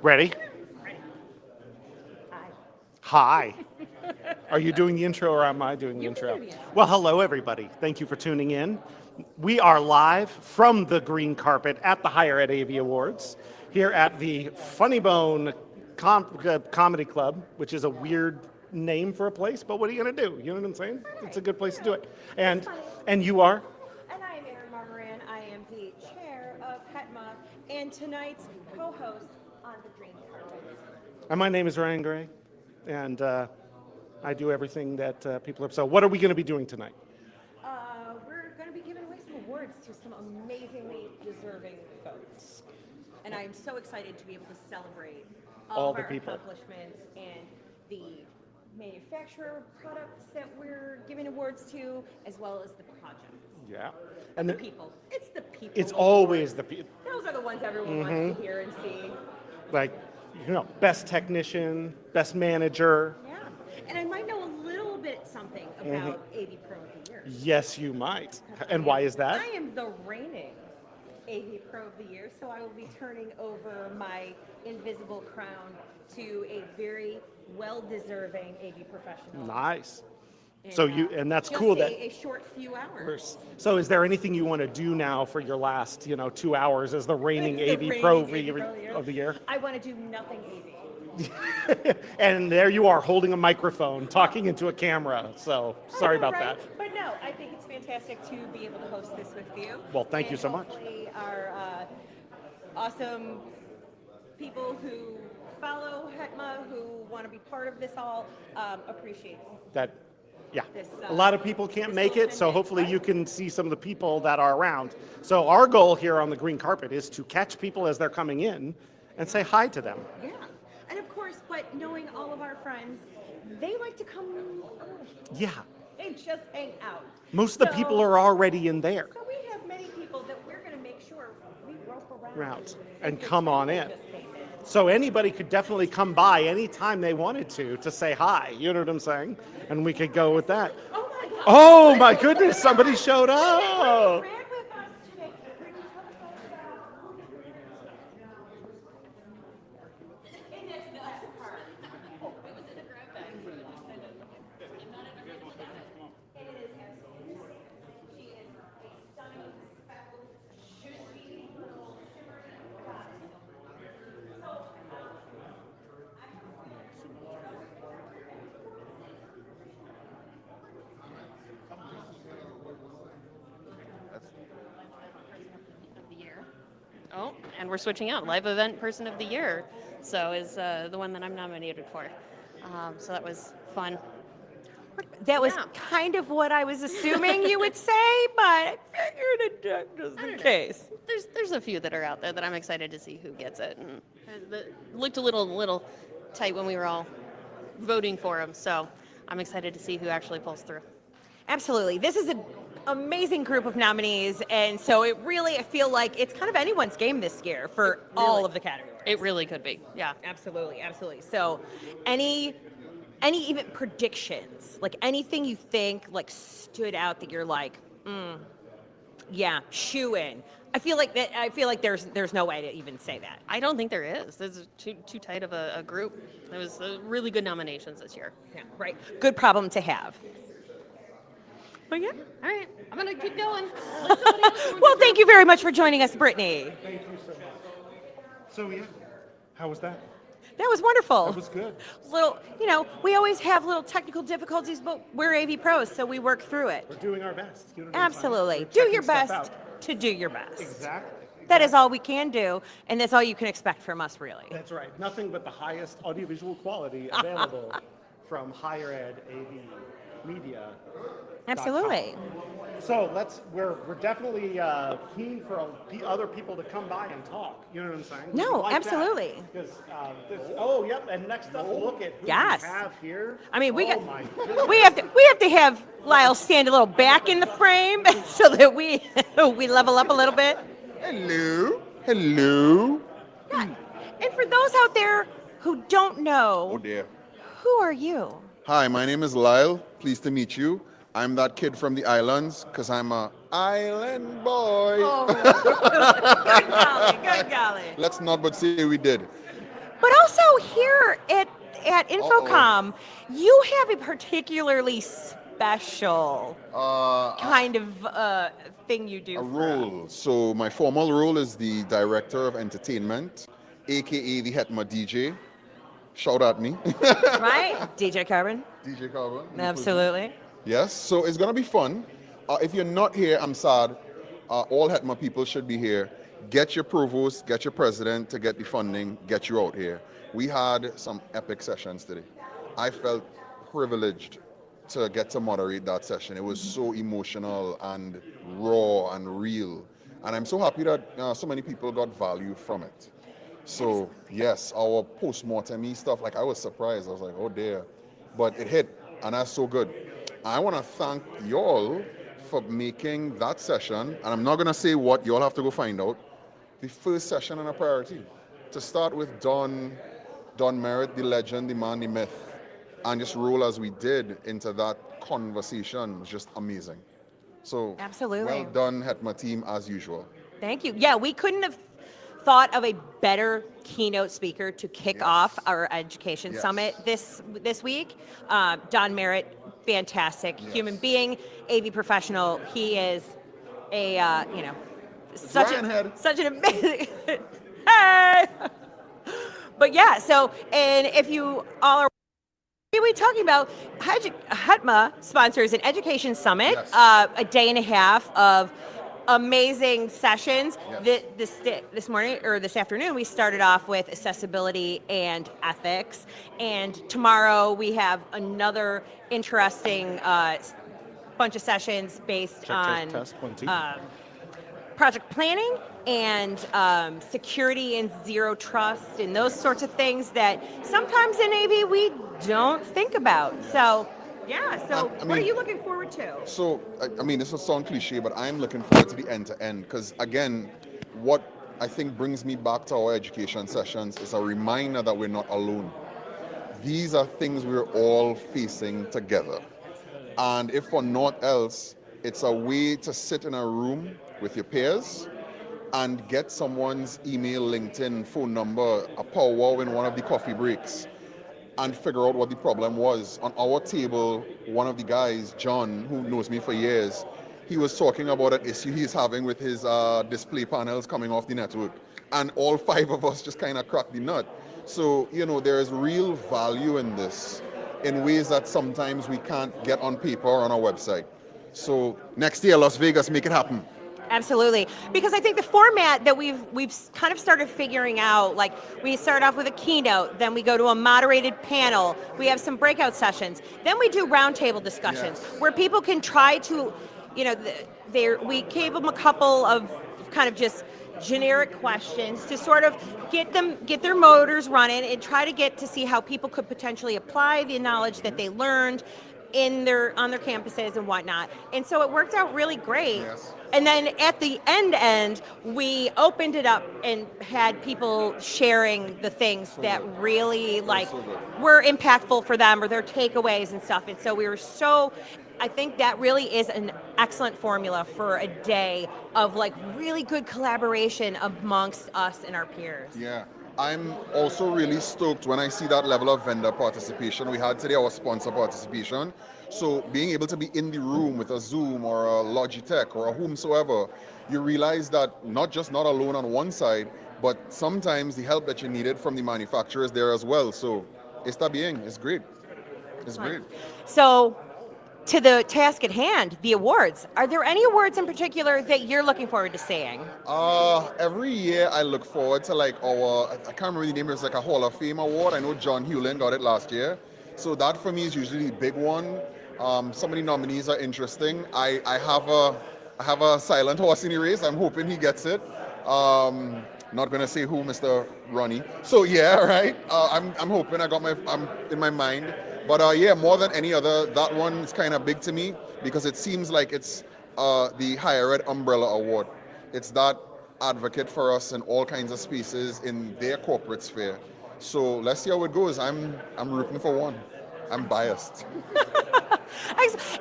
Ready? Hi. Hi. Are you doing the intro or am I doing the You can intro? do the intro. Well, hello, everybody. Thank you for tuning in. We are live from the green carpet at the Higher Ed AV Awards here at the Funny Bone Comedy Club, which is a weird name for a place, but what are you going to do? You know what I'm saying? It's a good place to do it. And funny. and you are? And I am Erin Maher-Moran. I am the chair of HETMA and tonight's co-host on the green carpet. And my name is Ryan Gray, and I do everything that people are. So what are we going to be doing tonight? We're going to be giving away some awards to some amazingly deserving folks. And I am so excited to be able to celebrate all of the our people. accomplishments and the manufacturer products that we're giving awards to, as well as the projects. Yeah. And The people. It's the people. it's always the people. Those are the ones everyone wants to hear and see. Like, best technician, best manager. Yeah. And I might know a little bit something about AV Pro of the Year. Yes, you might. And why is that? I am the reigning AV Pro of the Year, so I will be turning over my invisible crown to a very well-deserving AV professional. Nice. in, So and that's just cool a, that. a short few hours. So is there anything you want to do now for your last, 2 hours as the reigning The AV reigning Pro AV of the year? I want to do nothing AV. And there you are holding a microphone, talking into a camera. So sorry I know, about right? that. But no, I think it's fantastic to be able to host this with you. Well, thank you And so much. Hopefully our awesome people who follow HETMA, who want to be part of this all, appreciate That, yeah. this. A lot of people can't this make whole it, so 10 days, hopefully right? you can see some of the people that are around. So our goal here on the green carpet is to catch people as they're coming in and say hi to them. Yeah. And of course, but knowing all of our friends, they like to come early Yeah. and just hang out. Most of the So- people are already in there. So we have many people that we're going to make sure we rope around. Route and come on in. Just came in. So anybody could definitely come by anytime they wanted to say hi. You know what I'm saying? And we could go with that. Oh my God. Oh my goodness, somebody showed up. Brad with us today. Brittany, tell the folks in this last part. Oh, it was in a grab bag. It is absolutely. She is a stunning, speckled, shooty little shimmering goddess. Of the year. Oh, and we're switching out. Live event person of the year. So is the one that I'm nominated for. So that was fun. That was Yeah. kind of what I was assuming you would say, but I figured it just in case. There's a few that are out there that I'm excited to see who gets it. And it looked a little tight when we were all voting for him. So I'm excited to see who actually pulls through. Absolutely. This is an amazing group of nominees, and so it really, I feel like it's kind of anyone's game this year for all of the categories. It really could be. Yeah. Absolutely, absolutely. So any even predictions, like anything you think like stood out that you're like, yeah, shoe in. I feel like there's no way to even say that. I don't think there is. There's too tight of a group. There was really good nominations this year. Yeah, right. Good problem to have. But yeah. All right, I'm gonna keep going. Let somebody else go. Well, thank you very much for joining us, Brittany. Thank you so much. So yeah, how was that? That was wonderful. That was good. Little, we always have little technical difficulties, but we're AV pros, so we work through it. We're doing our best. You know what I'm saying? Absolutely. We're Do checking your stuff best out. to do your best. Exactly. That is all we can do, and that's all you can expect from us, really. That's right. Nothing but the highest audiovisual quality available from Higher Ed AV Media. Absolutely. So we're definitely keen for other people to come by and talk. You know what I'm saying? No, absolutely. Because yep. And next up, look at who Yes. we have here. I mean, my goodness. we have to have Lyle stand a little back in the frame so that we level up a little bit. Hello. Hello. Yeah. And for those out there who don't Oh know, dear. who are you? Hi, my name is Lyle. Pleased to meet you. I'm that kid from the islands because I'm a island boy. Oh, good golly, good golly. Let's not but say we did. also here at Infocom, you have a particularly special kind of thing you do. A for role. So my formal role is the director of entertainment, aka the Hetma DJ. Shout at me. Right? DJ Carbon? DJ Carbon. Absolutely. Yes, so it's gonna be fun. If you're not here, I'm sad. All Hetma people should be here. Get your provost, get your president to get the funding, get you out here. We had some epic sessions today. I felt privileged to get to moderate that session. It was so emotional and raw and real. And I'm so happy that so many people got value from it. So yes, our post-mortem stuff, like I was surprised. I was like, oh dear. But it hit, and that's so good. I want to thank y'all for making that session, and I'm not going to say what, y'all have to go find out, the first session on a priority. To start with Don Merritt, the legend, the man, the myth, and just roll as we did into that conversation was just amazing. So Absolutely. Well done, Hetma team, as usual. Thank you. Yeah, we couldn't have thought of a better keynote speaker to kick off our education summit this week. Don Merritt, fantastic human being, AV professional. He is a such an amazing. Hey. But yeah, so and if you all are. What are we talking about? Hetma sponsors an education summit, a day and a half of amazing sessions. This morning or this afternoon, we started off with accessibility and ethics, and tomorrow we have another interesting bunch of sessions based on project planning and security and zero trust and those sorts of things that sometimes in AV we don't think about. So, what are you looking forward to? So, I mean, this will sound cliche, but I'm looking forward to the end-to-end because, again, what I think brings me back to our education sessions is a reminder that we're not alone. These are things we're all facing together. And if for naught else, it's a way to sit in a room with your peers and get someone's email, LinkedIn, phone number, a powwow in one of the coffee breaks, and figure out what the problem was. On our table, one of the guys, John, who knows me for years, he was talking about an issue he's having with his display panels coming off the network. And all five of us just kind of cracked the nut. So, there is real value in this in ways that sometimes we can't get on paper or on our website. So next year, Las Vegas, make it happen. Absolutely, because I think the format that we've kind of started figuring out, like we start off with a keynote, then we go to a moderated panel, we have some breakout sessions, then we do roundtable discussions where people can try to, we gave them a couple of kind of just generic questions to sort of get their motors running and try to get to see how people could potentially apply the knowledge that they learned on their campuses and whatnot. And so it worked out really great. Yes. And then at the end, we opened it up and had people sharing the things that really were impactful for them or their takeaways and stuff. And so I think that really is an excellent formula for a day of really good collaboration amongst us and our peers. Yeah. I'm also really stoked when I see that level of vendor participation. We had today our sponsor participation. So being able to be in the room with a Zoom or a Logitech or a whomsoever, you realize that not alone on one side, but sometimes the help that you needed from the manufacturer is there as well. So está bien, it's great. It's great. So to the task at hand, the awards. Are there any awards in particular that you're looking forward to seeing? Every year I look forward to I can't remember the name, it's like a Hall of Fame award. I know John Hewlin got it last year. So that for me is usually the big one. Some of the nominees are interesting. I have a silent horse in the race. I'm hoping he gets it. Not gonna say who, Mr. Ronnie. So yeah, right. I'm hoping I'm in my mind. But more than any other, that one is kind of big to me because it seems like it's the Higher Ed Umbrella Award. It's that advocate for us in all kinds of spaces in their corporate sphere. So let's see how it goes. I'm rooting for one. I'm biased.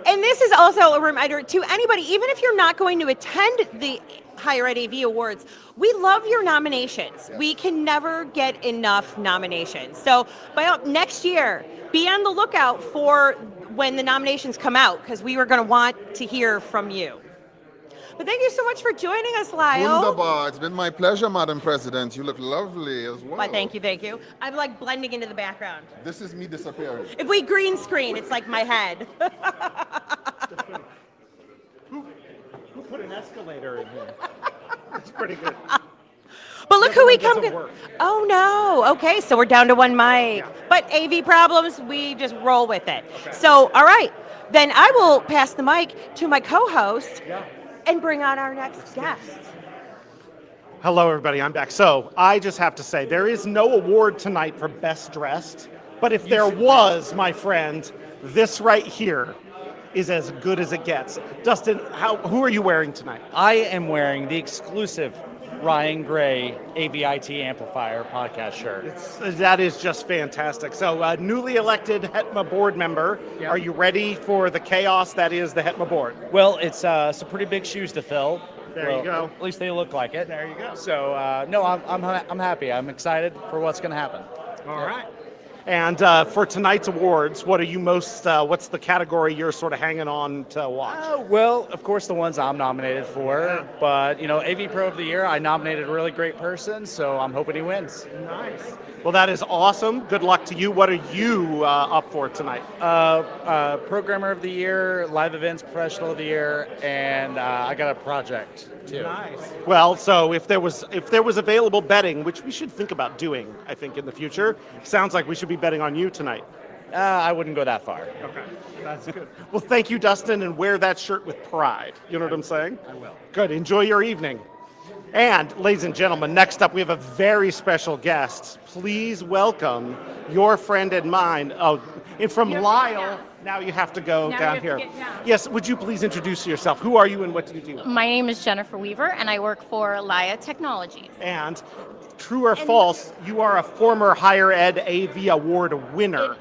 And this is also a reminder to anybody, even if you're not going to attend the Higher Ed AV Awards, we love your nominations. We can never get enough nominations. So next year, be on the lookout for when the nominations come out, because we were going to want to hear from you. But thank you so much for joining us, Lyle. Wunderbar. It's been my pleasure, Madam President. You look lovely as well. Well, thank you, thank you. I'm like blending into the background. This is me disappearing. If we green screen, it's like my head. Who put an escalator in here? That's pretty good. But look who we come doesn't to. work. Oh no. Okay, so we're down to one mic. Yeah. But AV problems, we just roll with it. Okay. So, all right. Then I will pass the mic to my co-host and bring on our next guest. Hello, everybody. I'm back. So I just have to say, there is no award tonight for Best Dressed, but if there was, my friend, this right here is as good as it gets. Dustin, who are you wearing tonight? I am wearing the exclusive Ryan Gray AVIT Amplifier podcast shirt. That is just fantastic. So, newly elected HETMA board member, are you ready for the chaos that is the HETMA board? Well, it's some pretty big shoes to fill. There you go. At least they look like it. There you go. So, no, I'm happy. I'm excited for what's going to happen. All right. And for tonight's awards, what are you most? What's the category you're sort of hanging on to watch? Well, of course, the ones I'm nominated for. But, AV Pro of the Year, I nominated a really great person, so I'm hoping he wins. Nice. Well, that is awesome. Good luck to you. What are you up for tonight? Programmer of the Year, Live Events Professional of the Year, and I got a project too. Nice. Well, so if there was available betting, which we should think about doing, I think in the future, sounds like we should be betting on you tonight. I wouldn't go that far. Okay, that's good. Well, thank you, Dustin, and wear that shirt with pride. You know what I'm saying? I will. Good. Enjoy your evening. And, ladies and gentlemen, next up we have a very special guest. Please welcome your friend and mine. Oh, and from Lyle, now you have to go down here. Yes, would you please introduce yourself? Who are you and what do you do? My name is Jennifer Weaver, and I work for Laya Technologies. And, true or false, you are a former Higher Ed AV Award winner.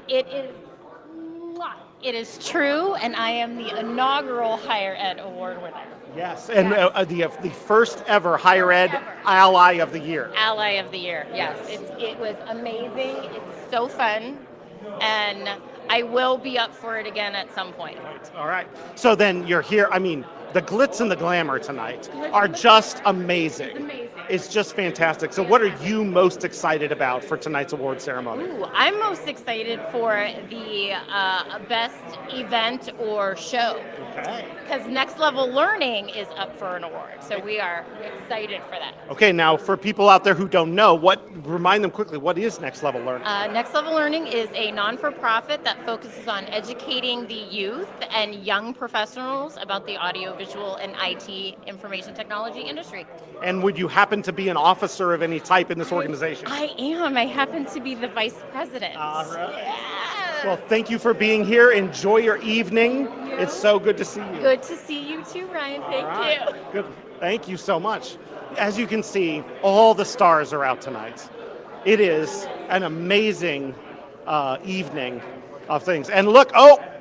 It is true, and I am the inaugural Higher Ed Award winner. Yes, and the first ever Higher Ed Ally of the Year. Ally of the Year, yes. It was amazing. It's so fun, and I will be up for it again at some point. All right. So then you're here. I mean, the glitz and the glamour tonight are just amazing. It's amazing. It's just fantastic. So what are you most excited about for tonight's award ceremony? Ooh, I'm most excited for the best event or show. Okay. Because Next Level Learning is up for an award, so we are excited for that. Okay, now for people out there who don't know, remind them quickly, what is Next Level Learning? Next Level Learning is a non-for-profit that focuses on educating the youth and young professionals about the audiovisual and IT information technology industry. And would you happen to be an officer of any type in this organization? I am. I happen to be the vice president. All right. Yeah. Well, thank you for being here. Enjoy your evening. It's so good to see you. Good to see you too, Ryan. Thank you. Good. Thank you so much. As you can see, all the stars are out tonight. It is an amazing evening of things. And look,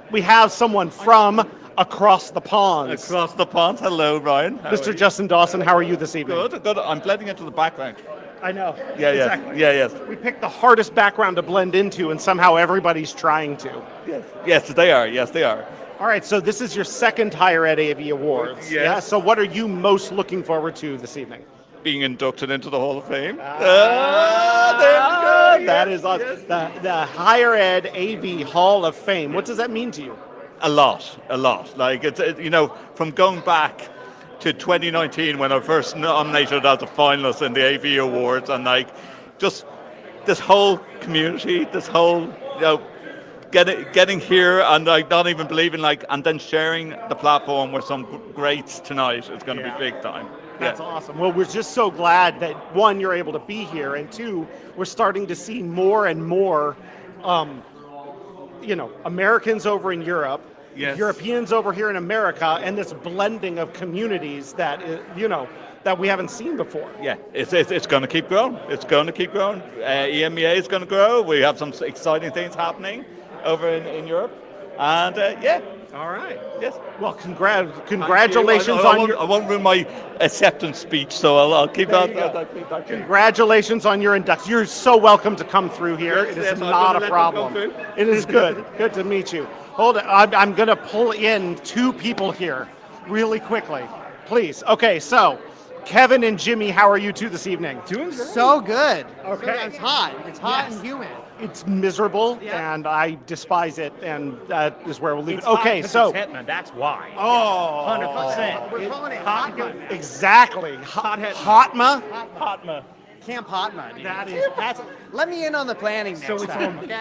we have someone from across the pond. Across the pond. Hello, Ryan. How Mr. are you? Justin Dawson, how are you this evening? Good, good. I'm blending into the background. I know. Yeah, exactly. yes. We picked the hardest background to blend into, and somehow everybody's trying to. Yes, they are. Yes, they are. All right, so this is your second Higher Ed AV Awards. Yes. Yeah. So what are you most looking forward to this evening? Being inducted into the Hall of Fame. There we go. That Yes, is awesome. yes. The Higher Ed AV Hall of Fame. What does that mean to you? A lot. Like from going back to 2019 when I first nominated as a finalist in the AV Awards, and just this whole community, this whole getting here and not even believing and then sharing the platform with some greats tonight is going to be big time. That's awesome. Well, we're just so glad that one, you're able to be here, and two, we're starting to see more and more, Americans over in Europe, Europeans over here in America, and this blending of communities that that we haven't seen before. Yeah, it's going to keep growing. It's going to keep growing. EMEA is going to grow. We have some exciting things happening over in Europe, and All right. Yes. Well, congratulations on your I won't ruin my acceptance speech, so I'll keep There that. you go. that- congratulations on your induction. You're so welcome to come through here. Yes, It is yes, I'm not gonna a let them problem. come through. It is good. Good to meet you. Hold it. I'm going to pull in two people here really quickly, please. Okay, so Kevin and Jimmy, how are you two this evening? Doing so good. Okay. It's hot. It's hot Yes. and humid. It's miserable, Yeah. and I despise it, and that is where we'll leave It's it. Okay, hot 'cause so it's Hetman, that's why. oh, 100%. We're calling it Hotma. Exactly. Hotma. Hotma. Camp Hotma, dude. That's Let me in on the planning next time. Okay?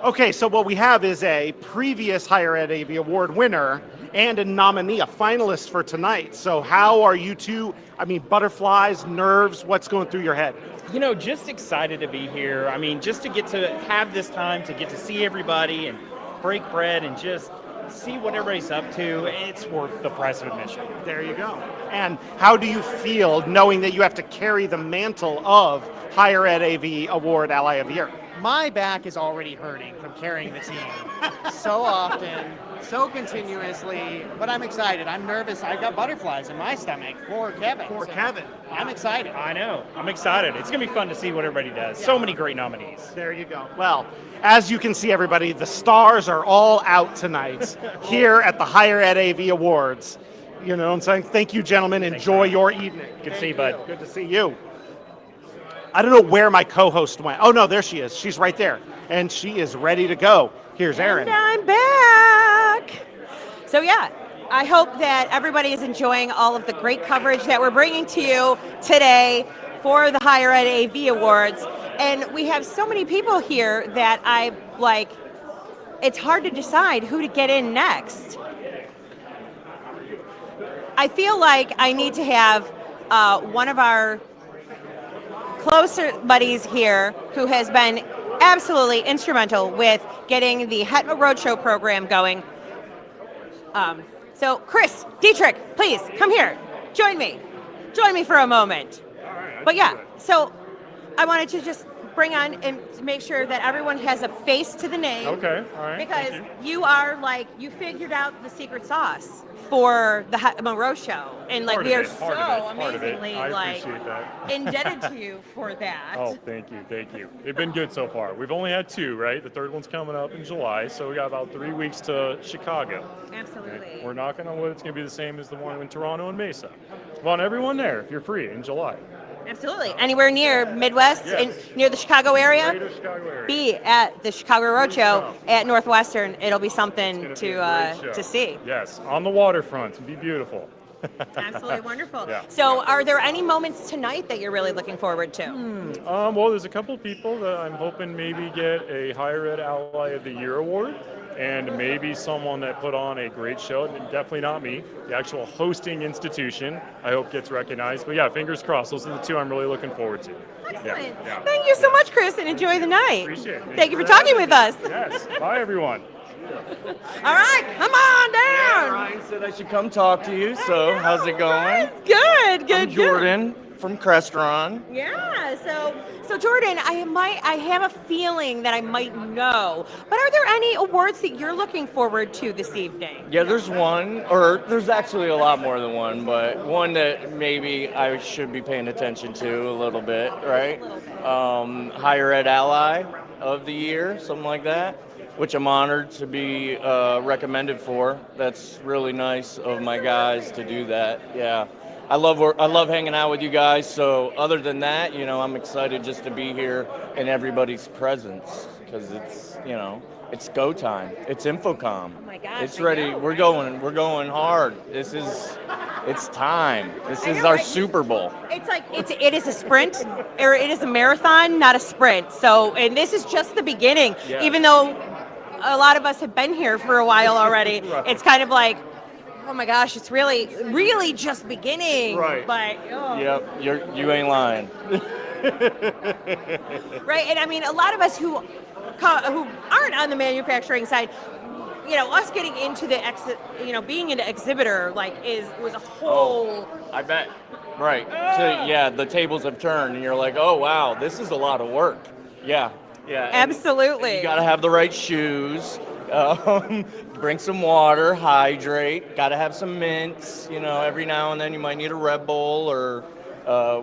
okay. So what we have is a previous Higher Ed AV Award winner and a nominee, a finalist for tonight. So how are you two? I mean, butterflies, nerves. What's going through your head? You know, just excited to be here. I mean, just to get to have this time to get to see everybody and break bread and just see what everybody's up to, it's worth the price of admission. There you go. And how do you feel knowing that you have to carry the mantle of Higher Ed AV Award Ally of the Year? My back is already hurting from carrying the team so often, so continuously, but I'm excited. I'm nervous. I got butterflies in my stomach for Kevin. For so Kevin. I'm excited. I know. I'm excited. It's going to be fun to see what everybody does. So many great nominees. There you go. Well, as you can see, everybody, the stars are all out tonight here at the Higher Ed AV Awards. You know what I'm saying? Thank you, gentlemen. Enjoy your evening. Good to see you, bud. Good to see you. I don't know where my co-host went. Oh, no, there she is. She's right there. And she is ready to go. Here's Erin. And I'm back. So yeah, I hope that everybody is enjoying all of the great coverage that we're bringing to you today for the Higher Ed AV Awards. And we have so many people here that it's hard to decide who to get in next. I feel like I need to have one of our closer buddies here who has been absolutely instrumental with getting the Hetma Roadshow program going. So Chris Dietrich, please come here. Join me for a moment. But yeah, so I wanted to just bring on and make sure that everyone has a face to the name. Okay, all right. Because you are you figured out the secret sauce for the Hetma Roadshow, and Part we of are it, so part of it. amazingly I appreciate that. indebted to you for that. Oh, thank you, thank you. They've been good so far. We've only had two, right? The third one's coming up in July, so we got about 3 weeks to Chicago. Absolutely. And we're knocking on wood. It's going to be the same as the one in Toronto and Mesa. Want everyone there if you're free in July. Absolutely. Anywhere near Midwest, Yes. near the Chicago area, Greater Chicago area. be at the Chicago Roadshow at Northwestern. It'll be something It's gonna be a great show. to see. Yes, on the waterfront. It'd be beautiful. Absolutely wonderful. Yeah. So, are there any moments tonight that you're really looking forward to? Well, there's a couple people that I'm hoping maybe get a Higher Ed Ally of the Year award, and maybe someone that put on a great show. Definitely not me. The actual hosting institution, I hope, gets recognized. But yeah, fingers crossed. Those are the two I'm really looking forward to. Excellent. Yeah. Thank you so much, Chris, and enjoy the night. Appreciate it. Thank you for talking with us. Yes. Bye, everyone. All right, come on down. Ryan said I should come talk to you, so how's it going? Good, good, I'm Jordan from Crestron. Good. Yeah. So Jordan, I have a feeling that I might know, but are there any awards that you're looking forward to this evening? Yeah, there's one, or there's actually a lot more than one, but one that maybe I should be paying attention to a little bit, right? Higher Ed Ally of the Year, something like that, which I'm honored to be recommended for. That's really nice of my guys to do that. Yeah. I love hanging out with you guys. So other than that, I'm excited just to be here in everybody's presence because it's go time. It's Infocom. Oh my gosh, It's I ready. know, We're right? going hard. It's time. This I is know, our right? Super Bowl. It's like it is a sprint, or it is a marathon, not a sprint. So, and this is just the beginning. Yeah. Even though a lot of us have been here for a while already, Right. It's kind of like, oh my gosh, it's really, really just beginning. Right. But oh. Yep, you ain't lying. Right, and I mean, a lot of us who aren't on the manufacturing side, us getting into the being an exhibitor was a whole. I bet. Right. So, yeah, the tables have turned, and you're like, oh wow, this is a lot of work. Yeah. Yeah. and Absolutely. You got to have the right shoes, Bring some water, hydrate. Got to have some mints. Every now and then you might need a Red Bull, or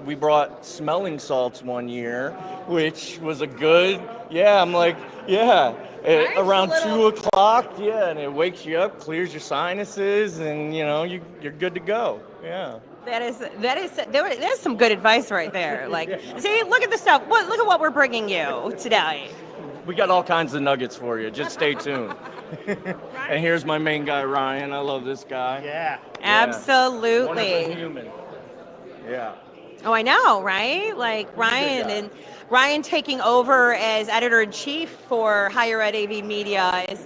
we brought smelling salts one year, which was a good. Yeah, I'm like, yeah. Around 2 o'clock, yeah, and it wakes you up, clears your sinuses, and you're good to go. Yeah. That is some good advice right there. Like, see, look at the stuff. Look at what we're bringing you today. We got all kinds of nuggets for you. Just stay tuned. And here's my main guy, Ryan. I love this guy. Yeah. Absolutely. Wonderful human. Yeah. Oh, I know, right? Like Ryan taking over as editor-in-chief for Higher Ed AV Media is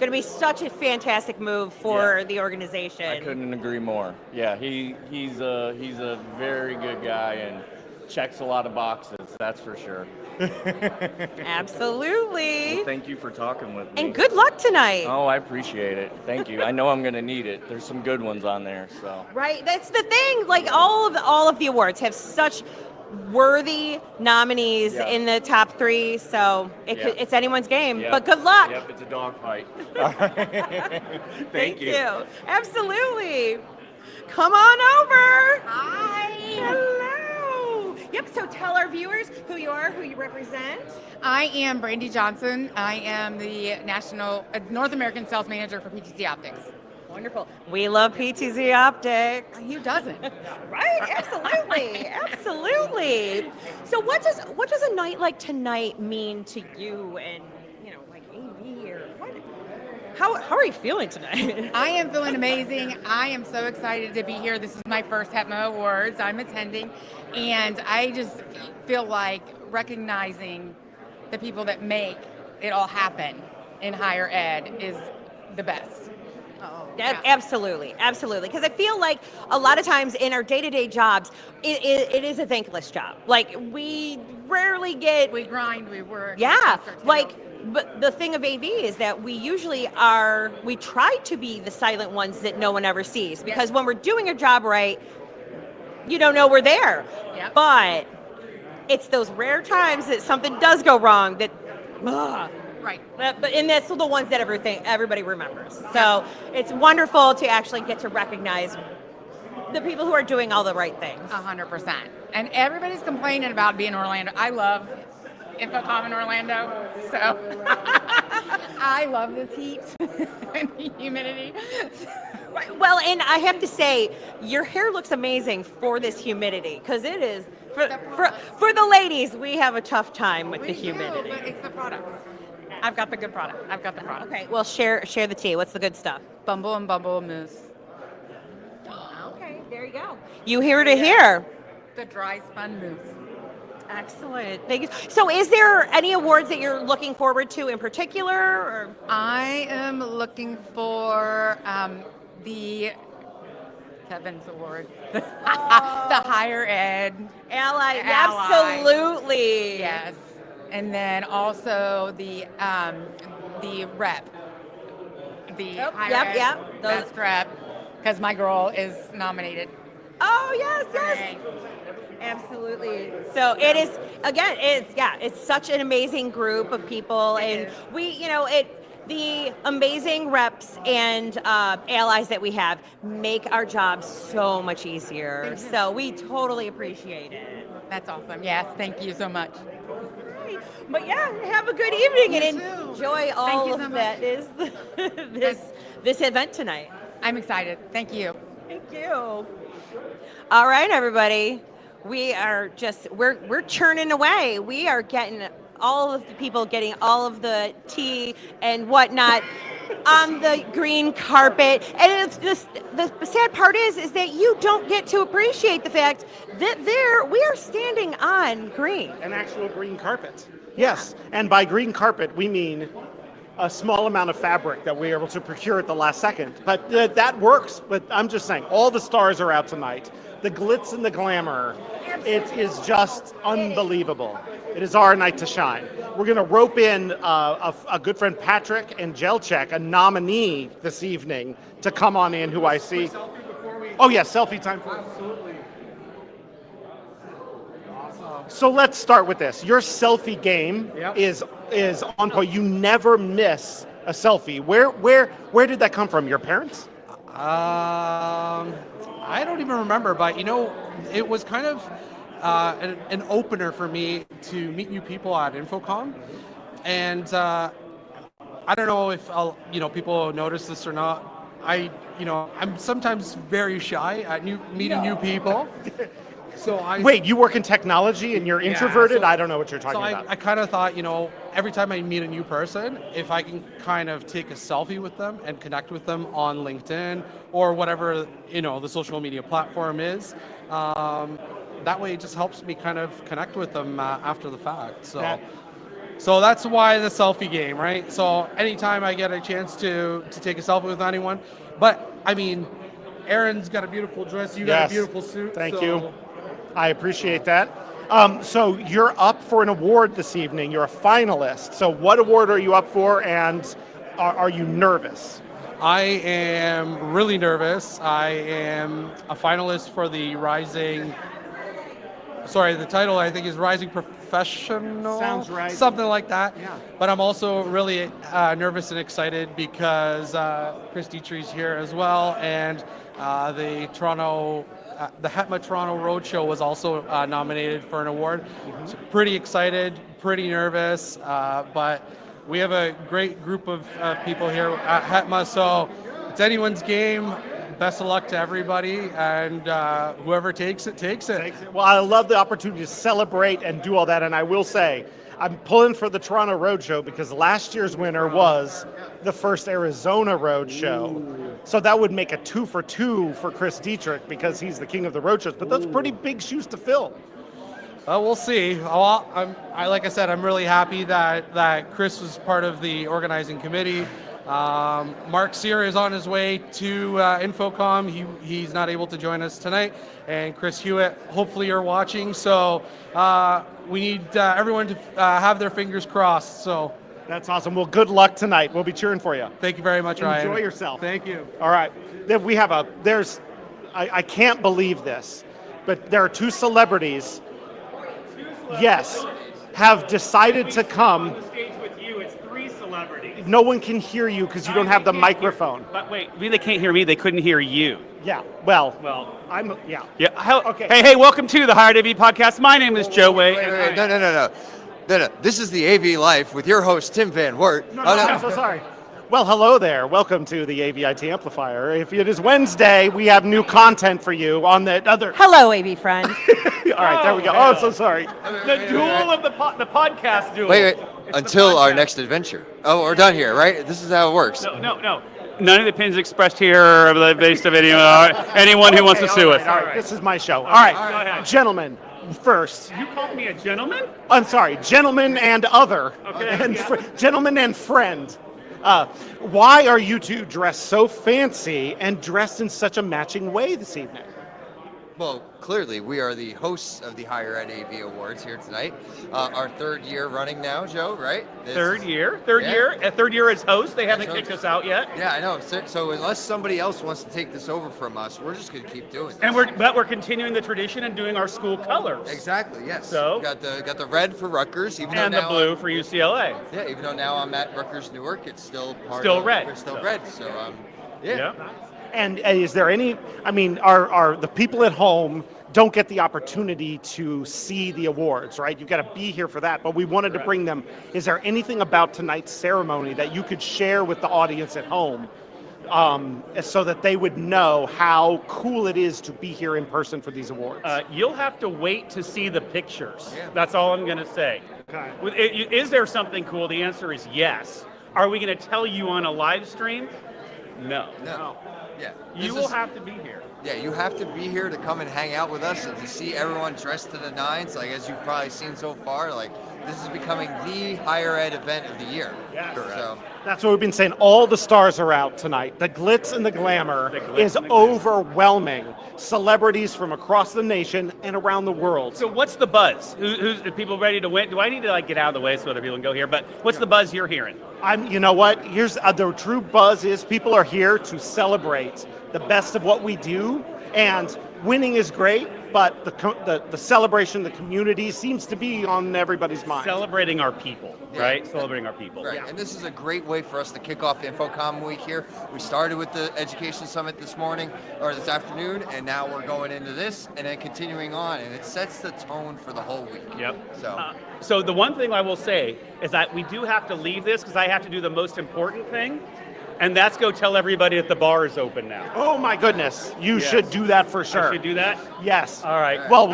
going to be such a fantastic move for the organization. I couldn't agree more. Yeah, he's a very good guy and checks a lot of boxes, that's for sure. Absolutely. Well, thank you for talking with me. And good luck tonight. Oh, I appreciate it. Thank you. I know I'm going to need it. There's some good ones on there, so. Right, that's the thing. Like all of the awards have such worthy nominees in the top 3, so it's anyone's game. Yep. But good luck. Yep, it's a dogfight. Thank you. Absolutely. Come on over. Hi. Hello. Yep. So tell our viewers who you are, who you represent. I am Brandy Johnson. I am the North American Sales Manager for PTZ Optics. Wonderful. We love PTZ Optics. Who doesn't? Right? Absolutely. Absolutely. So what does a night like tonight mean to you and like AV or what? How are you feeling tonight? I am feeling amazing. I am so excited to be here. This is my first HEPMA Awards I'm attending, and I just feel like recognizing the people that make it all happen in higher ed is the best. Absolutely. Because I feel like a lot of times in our day-to-day jobs, it is a thankless job. Like, we rarely get... We grind, we work. Yeah, but the thing of AV is that we usually we try to be the silent ones that no one ever sees. Because when we're doing a job right, you don't know we're there. Yep. But it's those rare times that something does go wrong that... Right. And that's the ones that everybody remembers. So it's wonderful to actually get to recognize the people who are doing all the right things. 100%. And everybody's complaining about being in Orlando. I love Infocom in Orlando, so I love this heat and the humidity. Right. Well, and I have to say, your hair looks amazing for this humidity, because it is, for the ladies, we have a tough time with the humidity. But it's the product. I've got the good product. Okay, well, share the tea. What's the good stuff? Bumble and Bumble Mousse. Okay, there you go. You hear to hear. The dry spun mousse. Excellent. Thank you. So is there any awards that you're looking forward to in particular? Or? I am looking for the Kevin's Award. The higher ed. Ally. Absolutely. Yes. And then also the rep. The higher ed best rep. Because my girl is nominated. Oh, yes. Absolutely. So it is, again, it's such an amazing group of people, and the amazing reps and allies that we have make our jobs so much easier. So we totally appreciate it. That's awesome. Yes, thank you so much. But have a good evening and enjoy all of that is this event tonight. I'm excited. Thank you. Thank you. All right, everybody. We are we're churning away. We are getting all of the people getting all of the tea and whatnot on the green carpet. And it's just, the sad part is that you don't get to appreciate the fact that we are standing on green. An actual green carpet. Yes, and by green carpet we mean a small amount of fabric that we were able to procure at the last second. But that works. But I'm just saying, all the stars are out tonight. The glitz and the glamour, it is just unbelievable. It is our night to shine. We're going to rope in a good friend, Patrick and Jelchek, a nominee this evening, to come on in, who I see. Oh, yeah, selfie time. Absolutely. So let's start with this. Your selfie game is on point. You never miss a selfie. Where did that come from? Your parents? I don't even remember, but it was kind of an opener for me to meet new people at Infocom, and I don't know if people notice this or not. I'm sometimes very shy at meeting new people. So Wait, you work in technology and you're introverted? so- I don't know what you're talking So about. I kind of thought, every time I meet a new person, if I can kind of take a selfie with them and connect with them on LinkedIn or whatever, the social media platform is, that way it just helps me kind of connect with them after the fact. So that's why the selfie game, right? So anytime I get a chance to take a selfie with anyone, but I mean, Erin's got a beautiful dress, you got Yes. a beautiful suit. Thank so- you. I appreciate that. So you're up for an award this evening. You're a finalist. So what award are you up for, and are you nervous? I am really nervous. I am a finalist for the the title I think is Rising Professional. Sounds right. Something like that. Yeah. But I'm also really nervous and excited because Chris Dietrich's here as well, and the HETMA Toronto Roadshow was also nominated for an award. Mm-hmm. So pretty excited, pretty nervous, but we have a great group of people here at HETMA, so it's anyone's game. Best of luck to everybody, and whoever takes it, takes it. Well, I love the opportunity to celebrate and do all that, and I will say, I'm pulling for the Toronto Roadshow because last year's winner was the first Arizona Roadshow. So that would make a 2 for 2 for Chris Dietrich because he's the king of the roadshows, but those are pretty big shoes to fill. We'll see. Well, like I said, I'm really happy that Chris was part of the organizing committee. Mark Sear is on his way to Infocom. He's not able to join us tonight. And Chris Hewitt, hopefully you're watching. So we need everyone to have their fingers crossed. So That's awesome. Well, good luck tonight. We'll be cheering for you. Thank you very much, Ryan. Enjoy yourself. Thank you. All right. Then we have I can't believe this, but there are 2 celebrities, yes, have decided to come. Stage with you, it's 3 celebrities. No one can hear you because you don't have the microphone. But wait, they can't hear me. They couldn't hear you. Yeah. Well, Yeah. Okay. Hey, welcome to the Hired AV podcast. My name is Joe Way. Wait, no. This is the AV Life with your host, Tim Van Wert. No, I'm so sorry. Well, hello there. Welcome to the AVIT Amplifier. If it is Wednesday, we have new content for you on the other. Hello, AV friends. All right, there we go. Oh, so sorry. The duel of the podcast duel. Wait. Until our next adventure. Oh, we're done here, right? This is how it works. No. None of the opinions expressed here are based of anyone who wants to sue us. All right, this is my show. All right, Go ahead. gentlemen, first. You called me a gentleman? I'm sorry, gentleman and other. Okay. And gentleman and friend. Why are you two dressed so fancy and dressed in such a matching way this evening? Well, clearly, we are the hosts of the Higher Ed AV Awards here tonight. Our 3rd year running now, Joe, right? Third year as host. They haven't kicked us out yet. Yeah, I know. So unless somebody else wants to take this over from us, we're just going to keep doing this. And we're continuing the tradition and doing our school colors. Exactly, yes. So? got the red for Rutgers, even And though the now blue for UCLA. Yeah, even though now I'm at Rutgers Newark, it's still red. We're still red. So yeah. And is there any, are the people at home don't get the opportunity to see the awards, right? You've got to be here for that, but we wanted to bring them. Is there anything about tonight's ceremony that you could share with the audience at home so that they would know how cool it is to be here in person for these awards? You'll have to wait to see the pictures. That's all I'm going to say. Okay. Is there something cool? The answer is yes. Are we going to tell you on a live stream? No. Yeah. You will have to be here. Yeah, you have to be here to come and hang out with us and to see everyone dressed to the nines. Like, as you've probably seen so far, like, this is becoming the higher ed event of the year. Yeah. So, That's what we've been saying. All the stars are out tonight. The glitz and the glamour is overwhelming. Celebrities from across the nation and around the world. So what's the buzz? Who's are people ready to win? Do I need to get out of the way so other people can go here? But what's the buzz you're hearing? You know what? Here's the true buzz is people are here to celebrate the best of what we do, and winning is great, but the celebration, the community seems to be on everybody's mind. Celebrating our people, right? Celebrating our people. Right, and this is a great way for us to kick off InfoComm Week here. We started with the Education Summit this morning, or this afternoon, and now we're going into this, and then continuing on, and it sets the tone for the whole week. Yep. So, The one thing I will say is that we do have to leave this because I have to do the most important thing, and that's go tell everybody that the bar is open now. Oh my goodness, you should do that for sure. I should do that? Yes. All right. Well,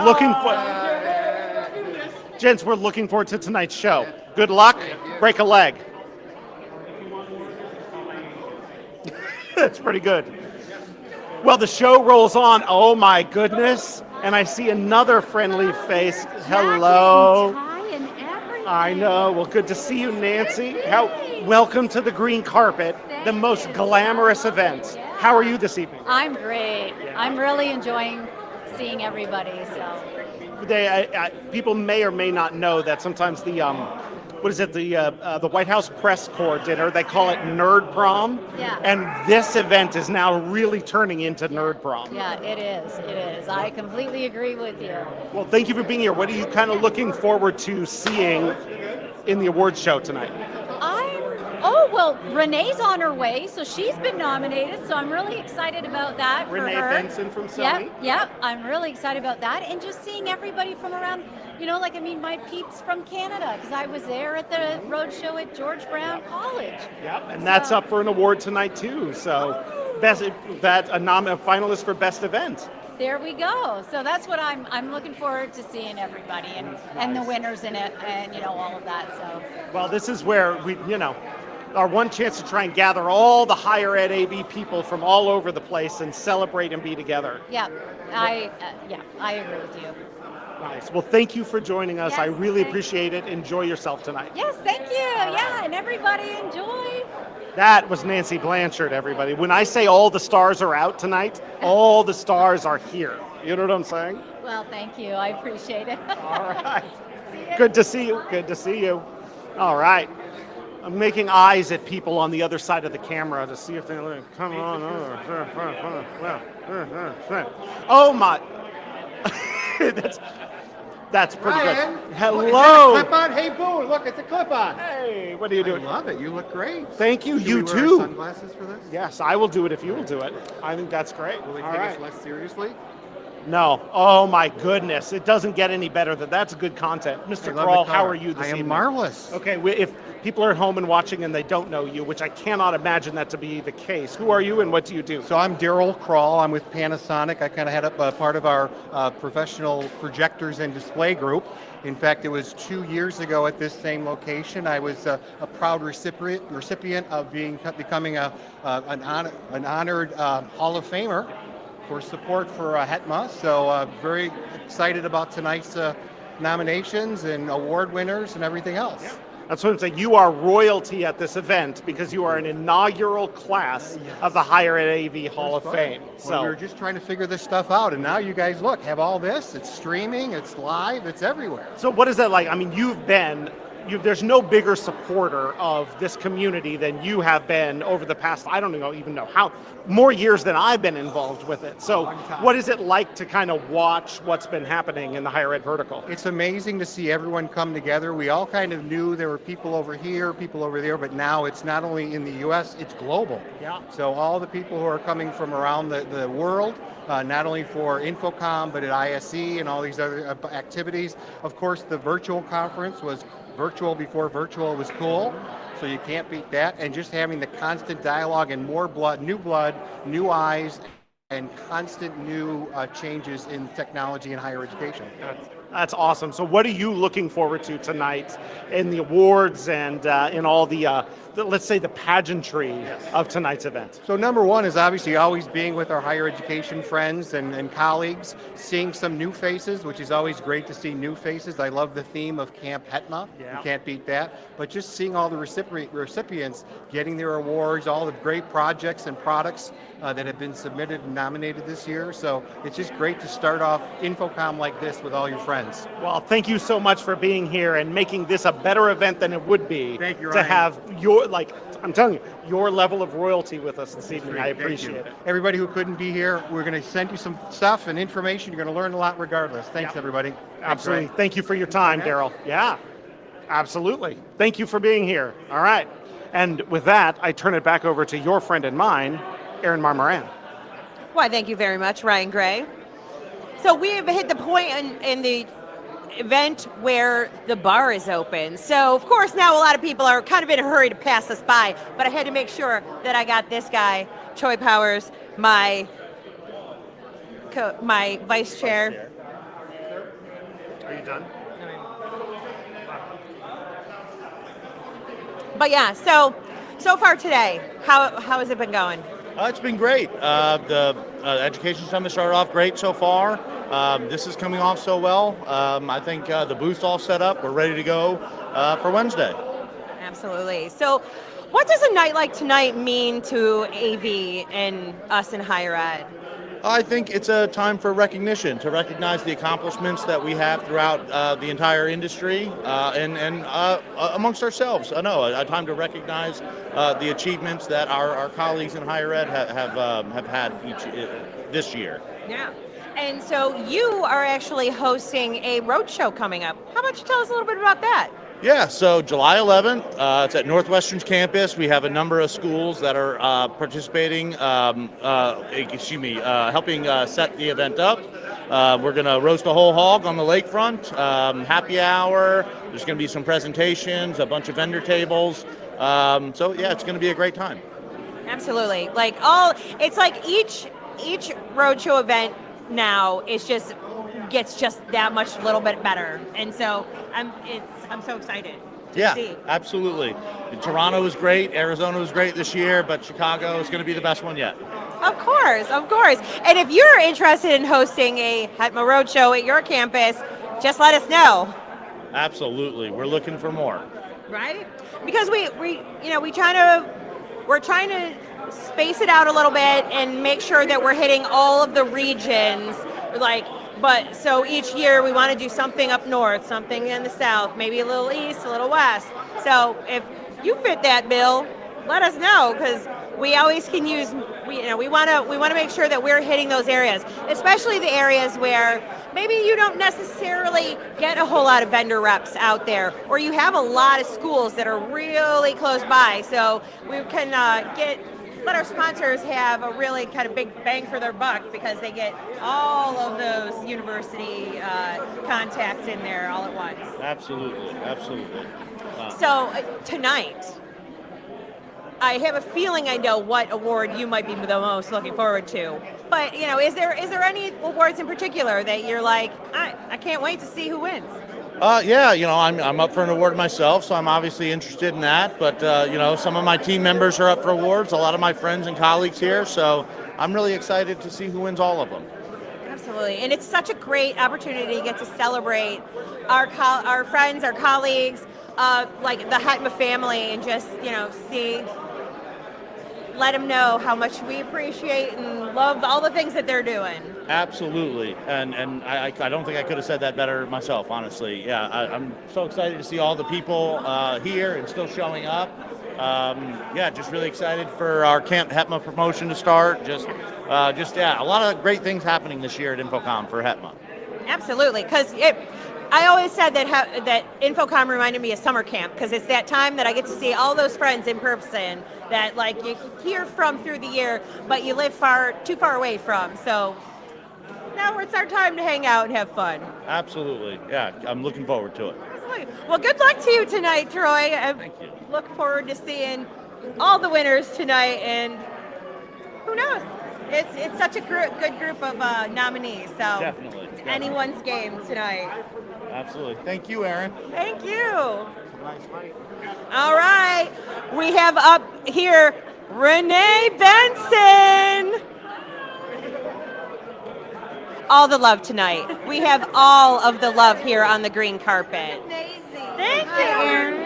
gents, we're looking forward to tonight's show. Good luck. Break a leg. That's pretty good. Well, the show rolls on. Oh my goodness. And I see another friendly face. Hello. I know. Well, good to see you, Nancy. Welcome to the green carpet, the most glamorous event. How are you this evening? I'm great. I'm really enjoying seeing everybody. So People may or may not know that sometimes the White House press corps dinner, they call it Nerd Prom. Yeah. And this event is now really turning into Nerd Prom. yeah, it is. It is. I completely agree with you. Well, thank you for being here. What are you kind of looking forward to seeing in the awards show tonight? Well, Renee's on her way, so she's been nominated, so I'm really excited about that for Renee her. Benson from Sony. Yep, I'm really excited about that, and just seeing everybody from around, my peeps from Canada, because I was there at the road show at George Brown College. Yep, and that's up for an award tonight too. So, a finalist for best event. There we go. So that's what I'm looking forward to seeing everybody and the winners in it, and all of that. So. Well, this is where we, our one chance to try and gather all the higher ed AV people from all over the place and celebrate and be together. Yeah, I agree with you. Nice. Well, thank you for joining us. Yes, I really appreciate it. Enjoy yourself tonight. Yes, thank you. Yeah, and everybody enjoy. That was Nancy Blanchard, everybody. When I say all the stars are out tonight, all the stars are here. You know what I'm saying? Well, thank you. I appreciate it. All right. Good to see you. Good to see you. All right. I'm making eyes at people on the other side of the camera to see if they come on over. Oh my! That's pretty Ryan, good. Hello. Clip on. Hey, boo! Look, it's a clip on. Hey, what are you doing? I love it. You look great. Thank you. Should You we wear too. our sunglasses for this? Yes, I will do it if you will do it. I think that's great. Will they All take right. us less seriously? No. Oh my goodness! It doesn't get any better than that's good content. Mr. I love Grawl, the how color. are you this I am evening? marvelous. Okay, if people are at home and watching and they don't know you, which I cannot imagine that to be the case, who are you and what do you do? So I'm Daryl Kral. I'm with Panasonic. I kind of head up part of our professional projectors and display group. In fact, it was 2 years ago at this same location. I was a proud recipient of becoming an honored Hall of Famer for support for HETMA. So very excited about tonight's nominations and award winners and everything else. Yeah. That's what I'm saying. You are royalty at this event because you are an inaugural class of the Higher Ed AV Hall of Fame. Well, we were just trying to figure this stuff out, and now you guys have all this. It's streaming, it's live, it's everywhere. So what is that like? I mean, there's no bigger supporter of this community than you have been over the past, I don't even know how, more years than I've been involved with it. So what is it like to kind of watch what's been happening in the higher ed vertical? It's amazing to see everyone come together. We all kind of knew there were people over here, people over there, but now it's not only in the U.S., it's global. Yeah. So all the people who are coming from around the world, not only for InfoComm, but at ISE and all these other activities. Of course, the virtual conference was virtual before virtual was cool, so you can't beat that. And just having the constant dialogue and more blood, new eyes, and constant new changes in technology and higher education. That's awesome. So what are you looking forward to tonight in the awards and in all the let's say the pageantry of tonight's event? So number one is obviously always being with our higher education friends and colleagues, seeing some new faces, which is always great to see new faces. I love the theme of Camp HETMA. Yeah. You can't beat that. But just seeing all the recipients getting their awards, all the great projects and products that have been submitted and nominated this year. So it's just great to start off InfoComm like this with all your friends. friends. Well, thank you so much for being here and making this a better event than it would be. Thank you, to Ryan. have your, like, I'm telling you, your level of royalty with us this evening. I Thank you. appreciate it. Everybody who couldn't be here, we're going to send you some stuff and information. You're going to learn a lot regardless. Thanks, everybody. Thanks, Absolutely. Ryan. Thank you for your time, Daryl. Yeah, absolutely. Thank you for being here. All right. And with that, I turn it back over to your friend and mine, Erin Maher-Moran. Why, thank you very much, Ryan Gray. So we have hit the point in the event where the bar is open. So, of course, now a lot of people are kind of in a hurry to pass us by, but I had to make sure that I got this guy, Troy Powers, my vice chair. Are you done? But yeah, so far today, how has it been going? It's been great. The Education Summit started off great so far. This is coming off so well. I think the booth's all set up. We're ready to go for Wednesday. Absolutely. So what does a night like tonight mean to AV and us in higher ed? I think it's a time for recognition, to recognize the accomplishments that we have throughout the entire industry and amongst ourselves. A time to recognize the achievements that our colleagues in higher ed have had this year. Yeah. And so you are actually hosting a roadshow coming up. How about you tell us a little bit about that? Yeah, so July 11th, it's at Northwestern's campus. We have a number of schools that are participating, helping set the event up. We're going to roast a whole hog on the lakefront, happy hour. There's going to be some presentations, a bunch of vendor tables. So yeah, it's going to be a great time. Absolutely. It's like each roadshow event now gets just that much little bit better. And so I'm so excited to see. Absolutely. Toronto was great, Arizona was great this year, but Chicago is going to be the best one yet. Of course. And if you're interested in hosting a HETMA roadshow at your campus, just let us know. Absolutely. We're looking for more. Right? Because we're trying to space it out a little bit and make sure that we're hitting all of the regions. But so each year we want to do something up north, something in the south, maybe a little east, a little west. So if you fit that bill, let us know, because we always can use. We want to make sure that we're hitting those areas, especially the areas where maybe you don't necessarily get a whole lot of vendor reps out there, or you have a lot of schools that are really close by. So we can let our sponsors have a really kind of big bang for their buck, because they get all of those university contacts in there all at once. Absolutely. So tonight, I have a feeling I know what award you might be the most looking forward to. But is there any awards in particular that you're like, I can't wait to see who wins? I'm up for an award myself, so I'm obviously interested in that. But some of my team members are up for awards, a lot of my friends and colleagues here, so I'm really excited to see who wins all of them. Absolutely, and it's such a great opportunity to get to celebrate our friends, our colleagues, like the HETMA family, and just let them know how much we appreciate and love all the things that they're doing. Absolutely, and I don't think I could have said that better myself, honestly. Yeah, I'm so excited to see all the people here and still showing up. Just really excited for our Camp HETMA promotion to start. Just a lot of great things happening this year at Infocom for HETMA. Absolutely, because I always said that Infocom reminded me of summer camp, because it's that time that I get to see all those friends in person that you hear from through the year, but you live too far away from. So now it's our time to hang out and have fun. Absolutely, yeah, I'm looking forward to it. Well, good luck to you tonight, Troy. Thank you. Look forward to seeing all the winners tonight, and who knows? It's such a good group of nominees. So Definitely. It's anyone's game tonight. Absolutely. Thank you, Erin. Thank you. All right, we have up here Renee Benson. All the love tonight. We have all of the love here on the green carpet. Amazing. Thank you, Erin.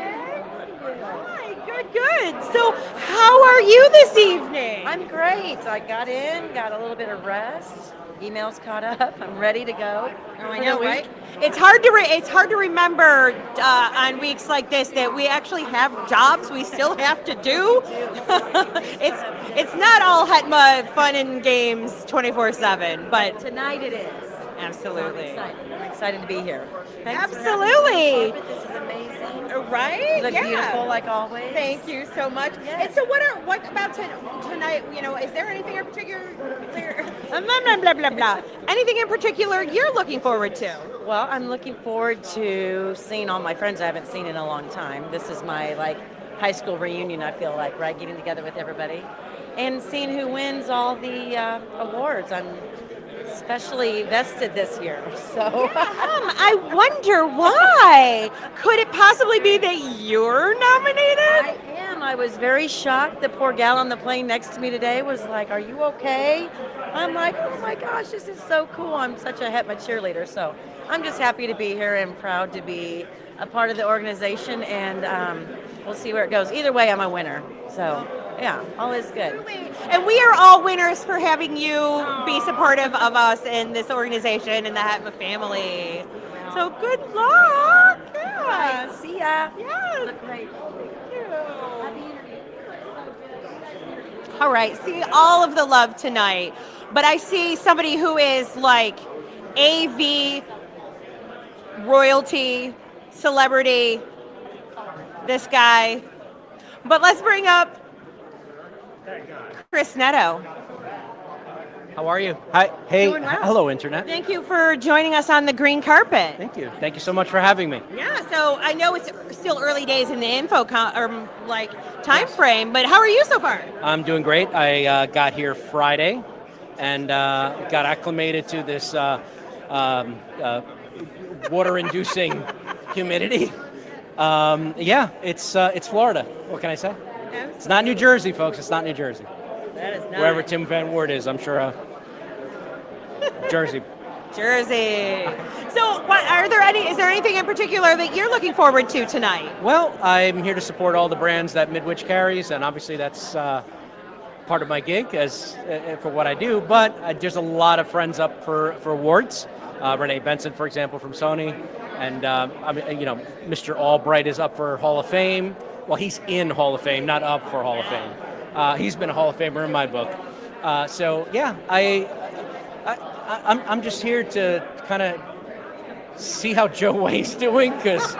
Hi, good. So, how are you this evening? I'm great. I got a little bit of rest, emails caught up. I'm ready to go. Oh, I know, right? It's hard to remember on weeks like this that we actually have jobs we still have to do. it's not all Hetma fun and games 24/7, but Tonight it is. absolutely. I'm excited to be here. Thanks Absolutely. For having me. This is amazing. Right? You look Yeah. beautiful like always. Thank you so much. And so, what about tonight? You know, is there anything in particular? Blah blah blah blah blah. Anything in particular you're looking forward to? Well, I'm looking forward to seeing all my friends I haven't seen in a long time. This is my high school reunion. I feel like, right, getting together with everybody and seeing who wins all the awards. I'm especially vested this year. So I wonder why. Could it possibly be that you're nominated? I am. I was very shocked. The poor gal on the plane next to me today was like, "Are you okay?" I'm like, "Oh my gosh, this is so cool." I'm such a Hetma cheerleader. So I'm just happy to be here and proud to be a part of the organization, and we'll see where it goes. Either way, I'm a winner. So yeah, all is good. And we are all winners for having you be supportive of us in this organization and the Hetma family. So good luck. Yeah. See ya. Yes. Look great. All right. See all of the love tonight. But I see somebody who is like AV royalty, celebrity, this guy. But let's bring up Chris Neto. How are you? Hi. Hey. Doing well. Hello, Internet. Thank you for joining us on the green carpet. Thank you. Thank you so much for having me. Yeah, so I know it's still early days in the time frame, but how are you so far? I'm doing great. I got here Friday and got acclimated to this water-inducing humidity. Yeah, it's Florida. What can I say? It's not New Jersey, folks. It's not New Jersey. That is not. Wherever Tim Van Wert is, I'm sure. Jersey. Jersey. So, is there anything in particular that you're looking forward to tonight? Well, I'm here to support all the brands that Midwich carries, and obviously that's part of my gig for what I do. But there's a lot of friends up for awards. Renee Benson, for example, from Sony, and Mr. Albright is up for Hall of Fame. Well, he's in Hall of Fame, not up for Hall of Fame. He's been a Hall of Famer in my book. So yeah, I'm just here to kind of see how Joe Way's doing, because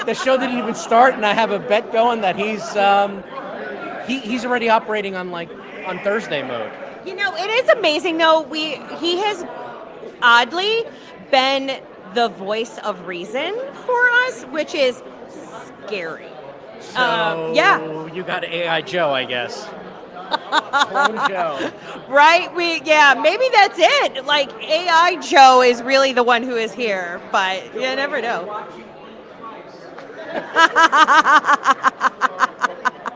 the show didn't even start, and I have a bet going that he's already operating on Thursday mode. You know, it is amazing though. He has oddly been the voice of reason for us, which is scary. So yeah. You got AI Joe, I guess. Clone Joe. Right? Maybe that's it. Like AI Joe is really the one who is here, but you never know.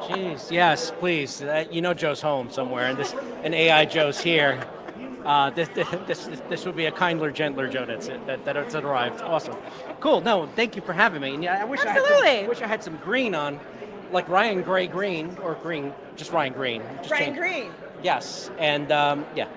Jeez, yes, please. Joe's home somewhere, and an AI Joe's here. This would be a kinder, gentler Joe that's arrived. Awesome, cool. No, thank you for having me. And I wish I had some green on, like Ryan Gray green or green, just Ryan Green. Ryan Green. Yes, and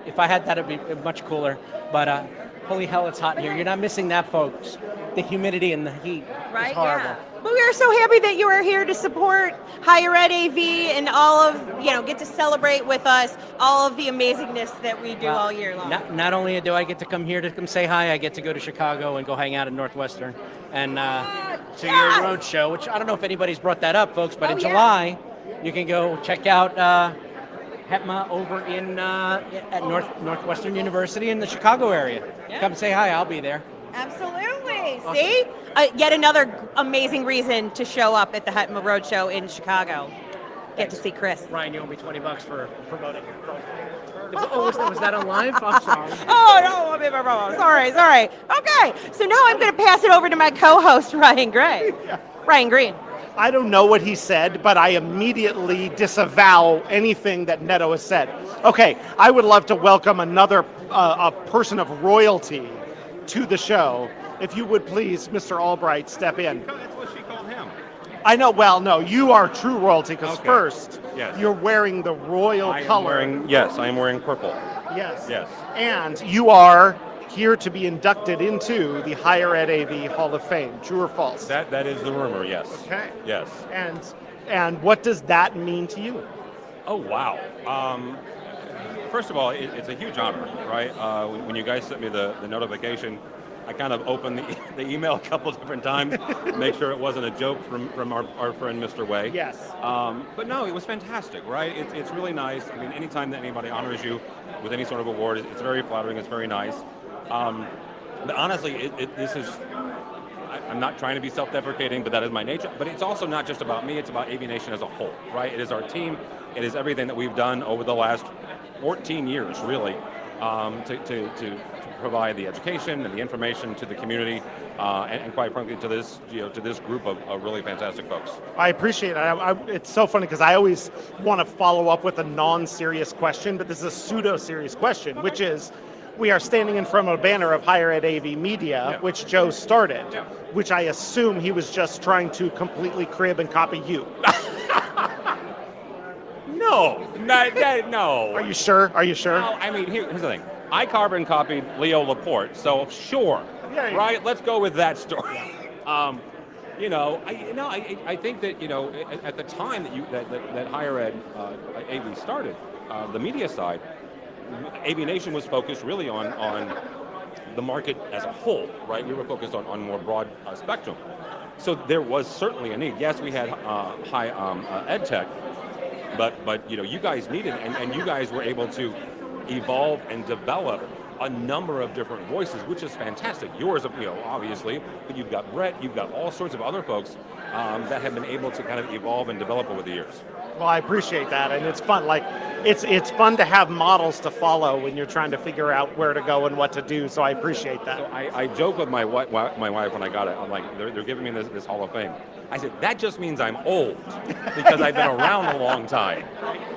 if I had that, it'd be much cooler. But holy hell, it's hot in here. You're not missing that, folks. The humidity and the heat is horrible. Yeah. But we are so happy that you are here to support Higher Ed AV and all of, get to celebrate with us all of the amazingness that we do all year long. Not only do I get to come here to come say hi, I get to go to Chicago and go hang out at Northwestern and to your road show, which I don't know if anybody's brought that up, folks, but in July, you can go check out Hetma over at Northwestern University in the Chicago area. Yeah. Come say hi, I'll be there. Absolutely. Awesome. See? Yet another amazing reason to show up at the Hetma Road Show in Chicago. Get to see Chris. Ryan, you owe me $20 for promoting your program. Oh, was that on live? I'm sorry. Oh, no. Sorry. Okay, so now I'm going to pass it over to my co-host, Ryan Gray. Ryan Green. I don't know what he said, but I immediately disavow anything that Neto has said. Okay, I would love to welcome another a person of royalty to the show. If you would please, Mr. Albright, step in. That's what she called him. I know, well, no, you are true royalty, because first Yes. You're wearing the royal color. I am wearing purple. Yes. Yes. And you are here to be inducted into the Higher Ed AV Hall of Fame. True or false? That is the rumor, yes. Okay. Yes. And what does that mean to you? Oh, wow. First of all, it's a huge honor, right? When you guys sent me the notification, I kind of opened the email a couple different times, make sure it wasn't a joke from our friend Mr. Way. Yes. But no, it was fantastic, right? It's really nice. I mean, anytime that anybody honors you with any sort of award, it's very flattering. It's very nice. But honestly, this is. I'm not trying to be self-deprecating, but that is my nature. But it's also not just about me, it's about AV Nation as a whole, right? It is our team, it is everything that we've done over the last 14 years, really, to provide the education and the information to the community, and quite frankly, to this group of really fantastic folks. I appreciate it. It's so funny because I always want to follow up with a non-serious question, but this is a pseudo-serious question, which is, we are standing in front of a banner of Higher Ed AV Media, which Joe started, which I assume he was just trying to completely crib and copy you. No. Are you sure? Are you sure? No, I mean, here's the thing. I carbon copied Leo Laporte, so sure, right? Let's go with that story. I think that at the time that Higher Ed AV started, the media side, AV Nation was focused really on the market as a whole, right? We were focused on more broad spectrum. So there was certainly a need. Yes, we had high ed tech, but you guys needed, and you guys were able to evolve and develop a number of different voices, which is fantastic. Yours, obviously, but you've got Brett, you've got all sorts of other folks that have been able to kind of evolve and develop over the years. Well, I appreciate that, and it's fun. Like, it's fun to have models to follow when you're trying to figure out where to go and what to do. So I appreciate that. So I joke with my wife when I got it. I'm like, they're giving me this Hall of Fame. I said, that just means I'm old because I've been around a long time.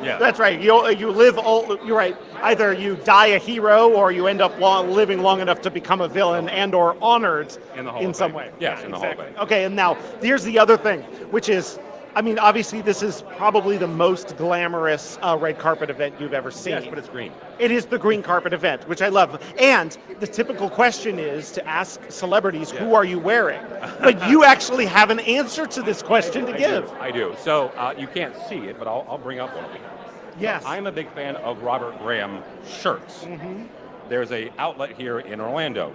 Yeah, that's right. You live old. You're right. Either you die a hero or you end up living long enough to become a villain and/or honored in some way. Yes, in the Hall of Fame. Okay, and now here's the other thing, which is, I mean, obviously this is probably the most glamorous red carpet event you've ever seen. Yes, but it's green. It is the green carpet event, which I love. And the typical question is to ask celebrities, who are you wearing? But you actually have an answer to this question to give. I do. So you can't see it, but I'll bring up one. Yes. So I'm a big fan of Robert Graham shirts. Mm-hmm. There's a outlet here in Orlando.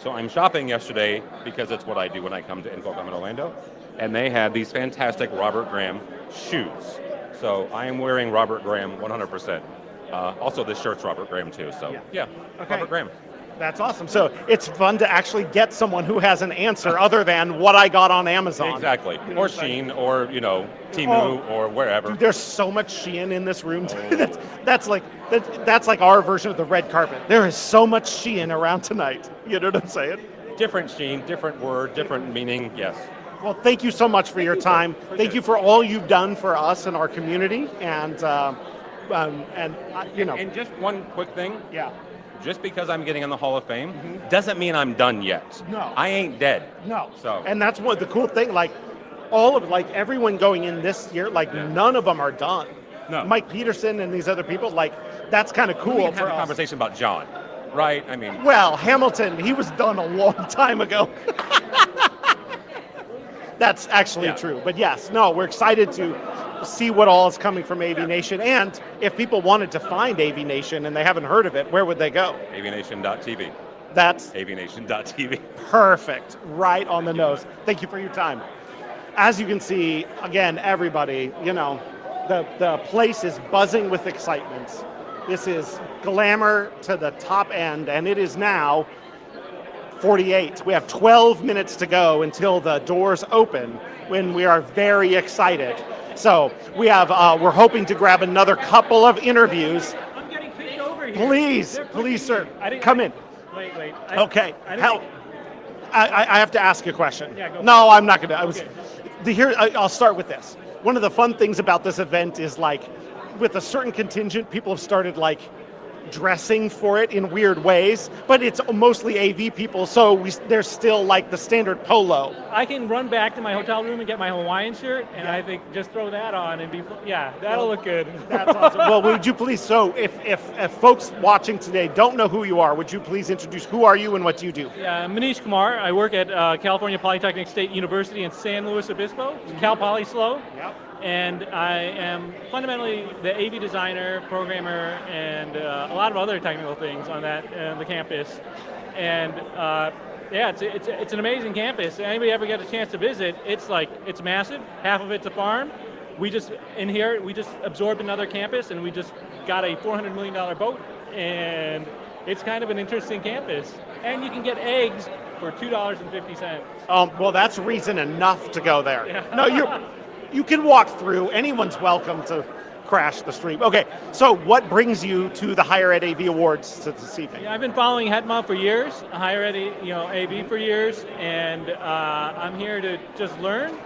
So I'm shopping yesterday because it's what I do when I come to InfoComm in Orlando. And they had these fantastic Robert Graham shoes. So I am wearing Robert Graham 100%. Also, this shirt's Robert Graham too. So yeah, Okay. Robert Graham. That's awesome. So it's fun to actually get someone who has an answer other than what I got on Amazon. Exactly. Or Shein, or Temu, or wherever. Dude, there's so much Shein in this room. That's like our version of the red carpet. There is so much Shein around tonight. You know what I'm saying? Different Shein, different word, different meaning. Yes. Well, thank you so much for your time. Thank you for all you've done for us and our community. And And just one quick thing. Yeah. Just because I'm getting in the Hall of Fame doesn't mean I'm done yet. No. I ain't dead. No. So. And that's what the cool thing, everyone going in this year, none of them are done. No. Mike Peterson and these other people, that's kind of cool We can for have a us. conversation about John, right? I mean. Well, Hamilton, he was done a long time ago. That's actually true. But yes, we're excited to see what all is coming from AV Nation. And if people wanted to find AV Nation and they haven't heard of it, where would they go? avnation.tv. That's avnation.tv. Perfect. Right on the nose. Thank you for your time. As you can see, again, everybody, the place is buzzing with excitement. This is glamour to the top end, and it is now 48. We have 12 minutes to go until the doors open, when we are very excited. So we're hoping to grab another couple of interviews. I'm getting kicked over here. Please, sir, come in. Wait. Okay. I have to ask you a question. Yeah, go No, I'm not going to. I'll start with this. One of the fun things about this event is with a certain contingent, people have started dressing for it in weird ways, but it's mostly AV people, so there's still like the standard polo. I can run back to my hotel room and get my Hawaiian shirt, and I think just throw that on and that'll look good. That's awesome. Well, would you please, so if folks watching today don't know who you are, would you please introduce who are you and what do you do? Yeah, I'm Manish Kumar. I work at California Polytechnic State University in San Luis Obispo, Cal Poly SLO. Yep. And I am fundamentally the AV designer, programmer, and a lot of other technical things on the campus. And it's an amazing campus. Anybody ever get a chance to visit? It's massive. Half of it's a farm. We just absorbed another campus, and we just got a $400 million boat, and it's kind of an interesting campus. And you can get eggs for $2.50. Well, that's reason enough to go there. Yeah. No, you can walk through. Anyone's welcome to crash the stream. Okay, so what brings you to the Higher Ed AV Awards this evening? Yeah, I've been following HETMA for years, Higher Ed, AV for years, and I'm here to just learn,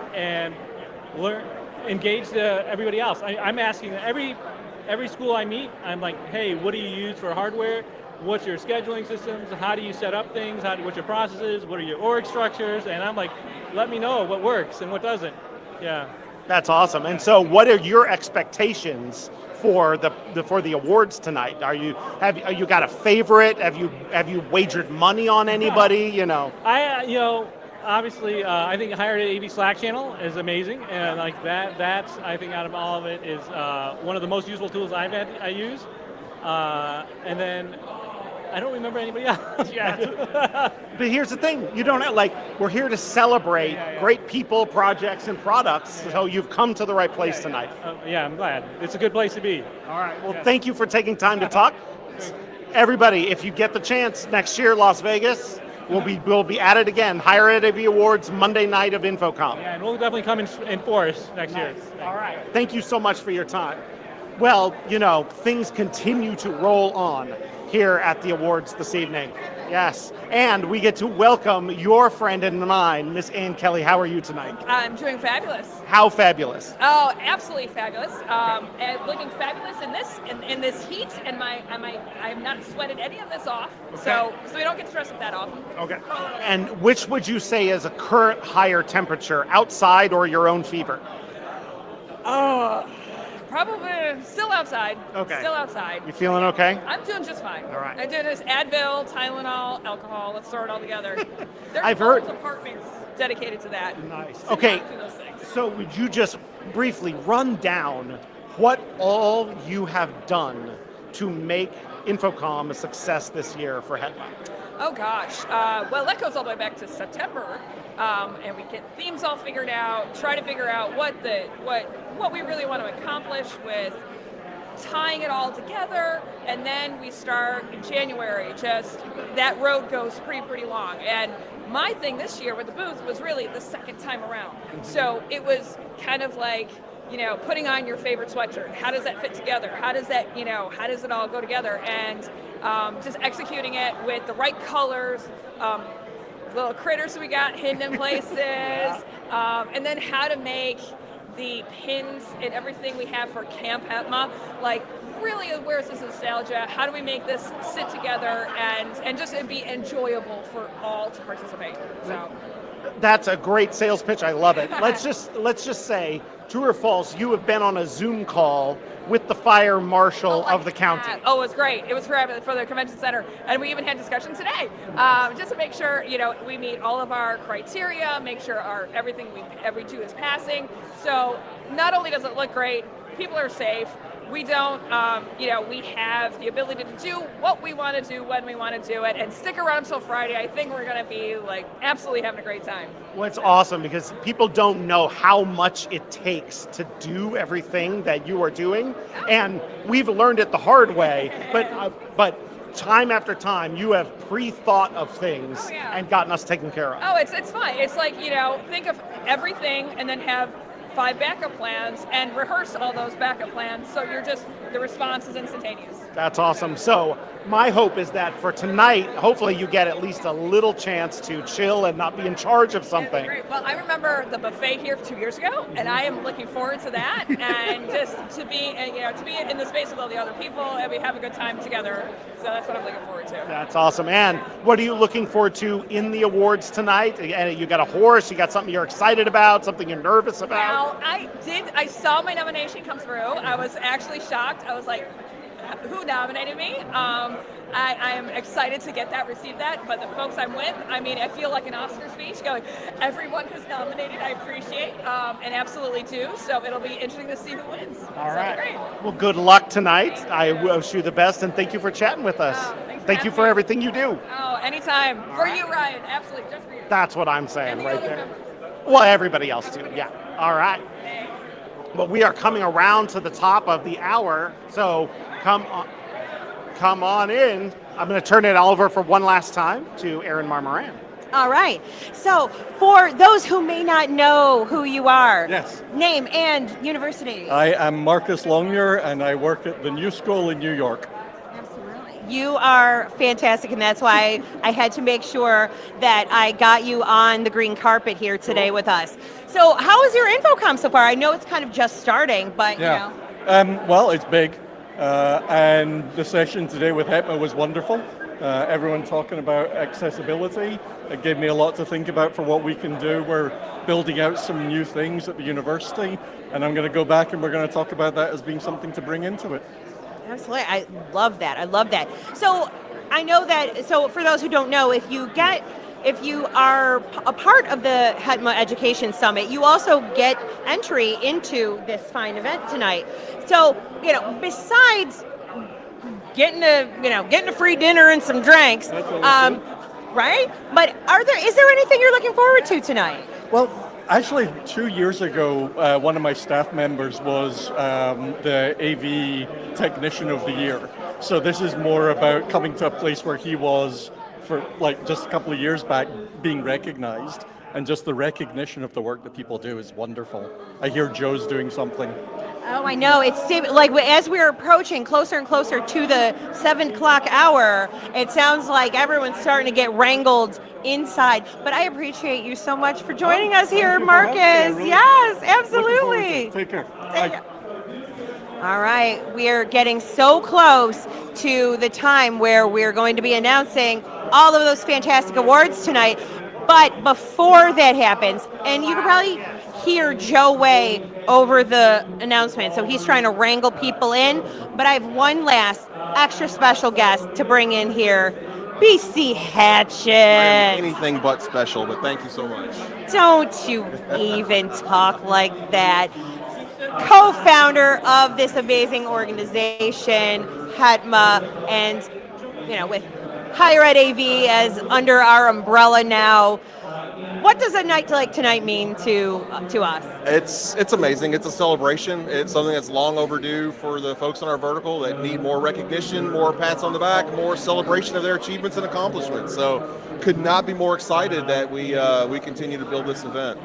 engage everybody else. I'm asking every school I meet. I'm like, hey, what do you use for hardware? What's your scheduling systems? How do you set up things? What's your processes? What are your org structures? And I'm like, let me know what works and what doesn't. Yeah. That's awesome. And so, what are your expectations for the awards tonight? Have you got a favorite? Have you wagered money on anybody? Obviously, I think Higher Ed AV Slack channel is amazing, and like that's I think out of all of it is one of the most useful tools I use. And then I don't remember anybody else. Yeah. But here's the thing, we're here to celebrate great people, projects, and products, so you've come to the right place tonight. I'm glad. It's a good place to be. All right. Well, thank you for taking time to talk. Everybody, if you get the chance, next year, Las Vegas, we'll be at it again. Higher Ed AV Awards, Monday night of InfoComm. Yeah, and we'll definitely come in force next year. All right. Thank you so much for your time. Well, things continue to roll on here at the awards this evening. Yes, and we get to welcome your friend and mine, Miss Ann Kelly. How are you tonight? I'm doing fabulous. How fabulous? Oh, absolutely fabulous. And looking fabulous in this heat, and I'm not sweated any of this off, Okay. so we don't get stressed with that often. Okay. And which would you say is a current higher temperature, outside or your own fever? Probably still outside. Okay. Still outside. You feeling okay? I'm doing just fine. All right. I'm doing this Advil, Tylenol, alcohol. Let's throw it all together. There's I've heard- whole departments dedicated to that. Nice. So Okay. do those things. So would you just briefly run down what all you have done to make InfoComm a success this year for HETMA? Oh gosh. Well, that goes all the way back to September, and we get themes all figured out. Try to figure out what we really want to accomplish with tying it all together, and then we start in January. Just that road goes pretty long. And my thing this year with the booth was really the second time around. So it was kind of like, putting on your favorite sweatshirt. How does that fit together? How does it all go together? And just executing it with the right colors, little critters we got hidden in places, and then how to make the pins and everything we have for Camp HETMA, really where's this nostalgia? How do we make this sit together and just be enjoyable for all to participate? So. That's a great sales pitch. I love it. Let's just say, true or false, you have been on a Zoom call with the fire marshal of the county. Oh, it was great. It was for the convention center, and we even had discussion today, just to make sure we meet all of our criteria, make sure everything every two is passing. So not only does it look great, people are safe. We don't, we have the ability to do what we want to do when we want to do it, and stick around until Friday. I think we're going to be absolutely having a great time. Well, it's awesome because people don't know how much it takes to do everything that you are doing, and we've learned it the hard way. But time after time, you have pre-thought of things and gotten us taken care of. Oh, it's fine. It's like think of everything and then have 5 backup plans and rehearse all those backup plans, so the response is instantaneous. That's awesome. So my hope is that for tonight, hopefully you get at least a little chance to chill and not be in charge of something. Great. Well, I remember the buffet here 2 years ago, and I am looking forward to that, and just to be in the space with all the other people, and we have a good time together. So that's what I'm looking forward to. That's awesome. And what are you looking forward to in the awards tonight? And you got a horse, you got something you're excited about, something you're nervous about? Well, I saw my nomination come through. I was actually shocked. I was like, who nominated me? I am excited to receive that, but the folks I'm with, I mean, I feel like an Oscar speech going, everyone who's nominated, I appreciate, and absolutely do, so it'll be interesting to see who wins. All So right. great. Well, good luck tonight. I wish you the best, and thank you for chatting with us. Thank you for everything you do. Oh, anytime. For you, Ryan, absolutely, just for you. That's what I'm saying And the right other there. members. Well, everybody else too, yeah. All right. Well, we are coming around to the top of the hour, so come on in. I'm going to turn it over for one last time to Erin Maher-Moran. All right. So, for those who may not know who you are, Yes. name and university. I am Marcus Longmuir, and I work at the New School in New York. You are fantastic, and that's why I had to make sure that I got you on the green carpet here today with us. So, how is your InfoComm so far? I know it's kind of just starting, but you know. Well, it's big, and the session today with HETMA was wonderful. Everyone talking about accessibility. It gave me a lot to think about for what we can do. We're building out some new things at the university, and I'm going to go back and we're going to talk about that as being something to bring into it. Absolutely. I love that. I love that. So I know that, so for those who don't know, if you are a part of the HETMA Education Summit, you also get entry into this fine event tonight. So, besides getting a free dinner and some drinks, right? But is there anything you're looking forward to tonight? Well, actually, 2 years ago, one of my staff members was the AV Technician of the Year. So this is more about coming to a place where he was for just a couple of years back, being recognized, and just the recognition of the work that people do is wonderful. I hear Joe's doing something. Oh, I know. It's like as we're approaching closer and closer to the 7 o'clock hour, it sounds like everyone's starting to get wrangled inside. But I appreciate you so much for joining us here, Marcus. Yes, absolutely. Take care. All right, we are getting so close to the time where we're going to be announcing all of those fantastic awards tonight. But before that happens, and you can probably hear Joe Way over the announcement, so he's trying to wrangle people in. But I have one last extra special guest to bring in here, BC Hatchet. Anything but special, but thank you so much. Don't you even talk like that. Co-founder of this amazing organization, HETMA, and with Higher Ed AV as under our umbrella now. What does a night like tonight mean to us? It's amazing. It's a celebration. It's something that's long overdue for the folks in our vertical that need more recognition, more pats on the back, more celebration of their achievements and accomplishments. So could not be more excited that we continue to build this event.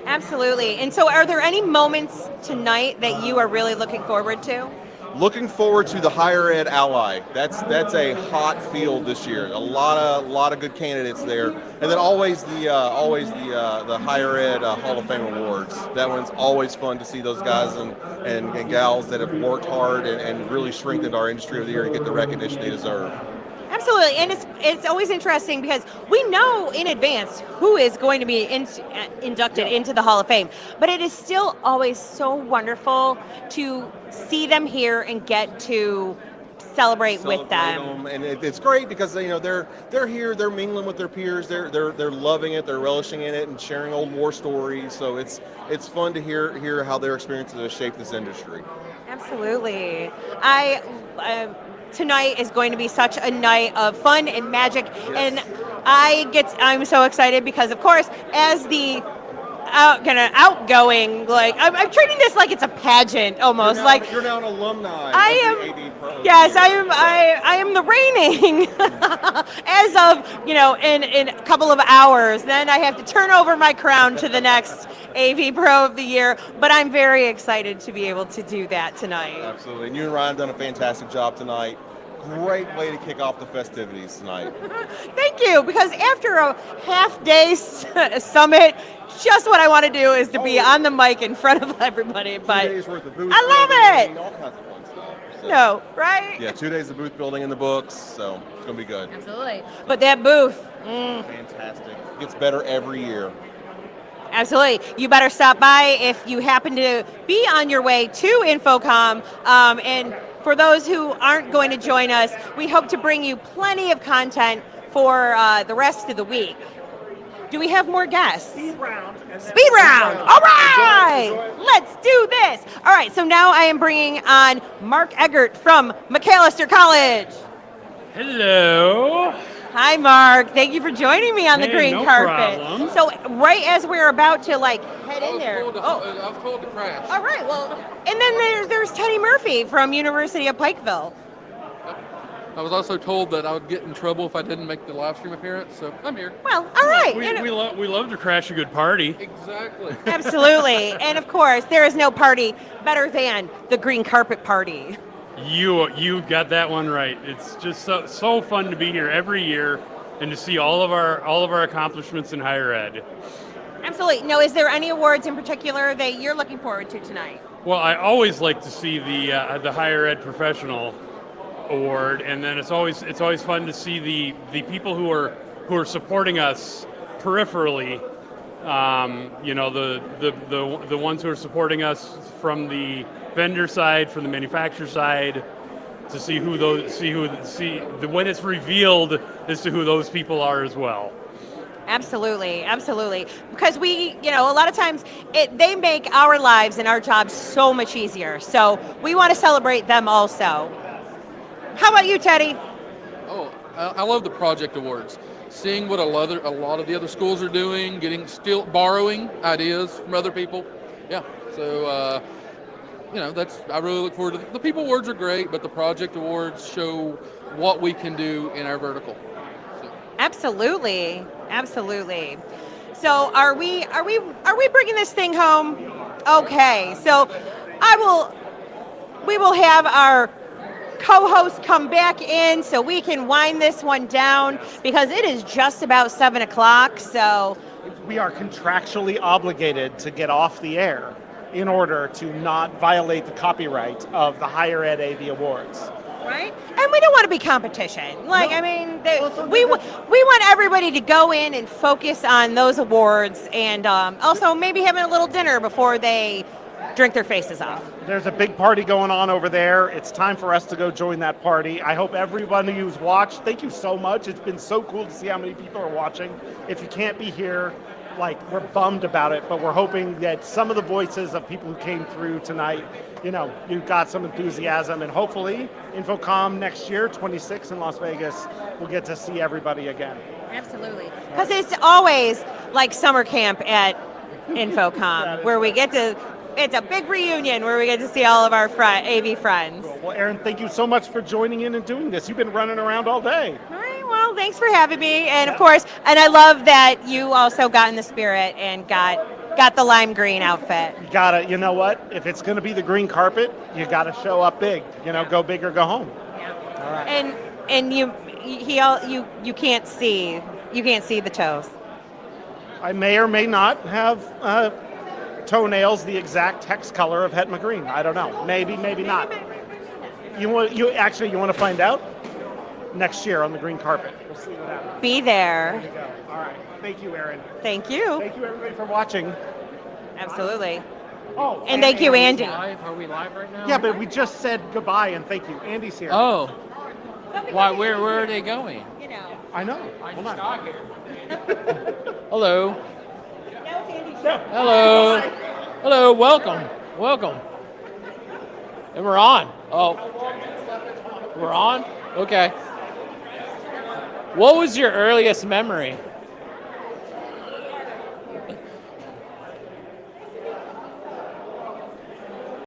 Absolutely. And so are there any moments tonight that you are really looking forward to? Looking forward to the Higher Ed Ally. That's a hot field this year. A lot of good candidates there, and then always the Higher Ed Hall of Fame awards. That one's always fun to see those guys and gals that have worked hard and really strengthened our industry of the year to get the recognition they deserve. Absolutely, and it's always interesting because we know in advance who is going to be inducted into the Hall of Fame, but it is still always so wonderful to see them here and get to celebrate with them. And it's great because they're here, they're mingling with their peers, they're loving it, they're relishing in it, and sharing old war stories. So it's fun to hear how their experiences have shaped this industry. Absolutely, tonight is going to be such a night of fun and magic, and I'm so excited because, of course, as the outgoing, I'm treating this like it's a pageant almost. You're now an alumni. I am the reigning as of in a couple of hours. Then I have to turn over my crown to the next AV Pro of the Year, but I'm very excited to be able to do that tonight. Absolutely, and you and Ryan have done a fantastic job tonight. Great way to kick off the festivities tonight. Thank you, because after a half-day summit, just what I want to do is to be on the mic in front of everybody. But 2 days worth of booth I love building, all kinds of fun stuff. So, No, right? Yeah, 2 days of booth building in the books, so it's gonna be good. Absolutely. But that booth, Fantastic. Gets better every year. absolutely. You better stop by if you happen to be on your way to InfoComm. And for those who aren't going to join us, we hope to bring you plenty of content for the rest of the week. Do we have more guests? Speed round. All right. Let's do this. All right. So now I am bringing on Mark Eggert from McAllister College. Hello. Hi, Mark. Thank you for joining me on the Hey, green no carpet. problem. So right as we're about to head in there. I was told to crash. All right. Well, and then there's Teddy Murphy from University of Pikeville. I was also told that I would get in trouble if I didn't make the live stream appearance, so I'm here. Well, all right. We love to crash a good party. Exactly. Absolutely. And of course, there is no party better than the green carpet party. You got that one right. It's just so fun to be here every year and to see all of our accomplishments in higher ed. Absolutely. Now, is there any awards in particular that you're looking forward to tonight? Well, I always like to see the higher ed professional award, and then it's always fun to see the people who are supporting us peripherally. The ones who are supporting us from the vendor side, from the manufacturer side, to see when it's revealed as to who those people are as well. Absolutely, absolutely. Because we, a lot of times they make our lives and our jobs so much easier. So we want to celebrate them also. How about you, Teddy? Oh, I love the project awards. Seeing what a lot of the other schools are doing, borrowing ideas from other people. Yeah, so I really look forward to the people awards are great, but the project awards show what we can do in our vertical. So. Absolutely, absolutely. So are we bringing this thing home? Okay, so we will have our co-host come back in so we can wind this one down because it is just about 7 o'clock. So we are contractually obligated to get off the air in order to not violate the copyright of the Higher Ed AV Awards. Right? And we don't want to be competition. We want everybody to go in and focus on those awards and also maybe having a little dinner before they drink their faces off. There's a big party going on over there. It's time for us to go join that party. I hope everybody who's watched, thank you so much. It's been so cool to see how many people are watching. If you can't be here, we're bummed about it, but we're hoping that some of the voices of people who came through tonight, you've got some enthusiasm, and hopefully InfoComm next year, 26 in Las Vegas, we'll get to see everybody again. Absolutely. Because it's always like summer camp at InfoComm, where we get to, it's a big reunion where we get to see all of our AV friends. Cool. Well, Erin, thank you so much for joining in and doing this. You've been running around all day. All right, well, thanks for having me. And of course, and I love that you also got in the spirit and got the lime green outfit. You gotta, you know what? If it's gonna be the green carpet, you gotta show up big. Go big or go home. Yeah. All right. And you can't see the toes. I may or may not have toenails the exact text color of Hetma Green. I don't know. Maybe not. You want to find out next year on the green carpet. We'll see what happens. Be there. There you go. All right. Thank you, Erin. Thank you. Thank you, everybody, for watching. Absolutely. Oh, and thank you, Andy. Are we live right now? Yeah, but we just said goodbye and thank you. Andy's here. Oh. Why? Where are they going? I know. Hold on. Hello. Hello. Hello. Welcome. And we're on. Oh. We're on? Okay. What was your earliest memory?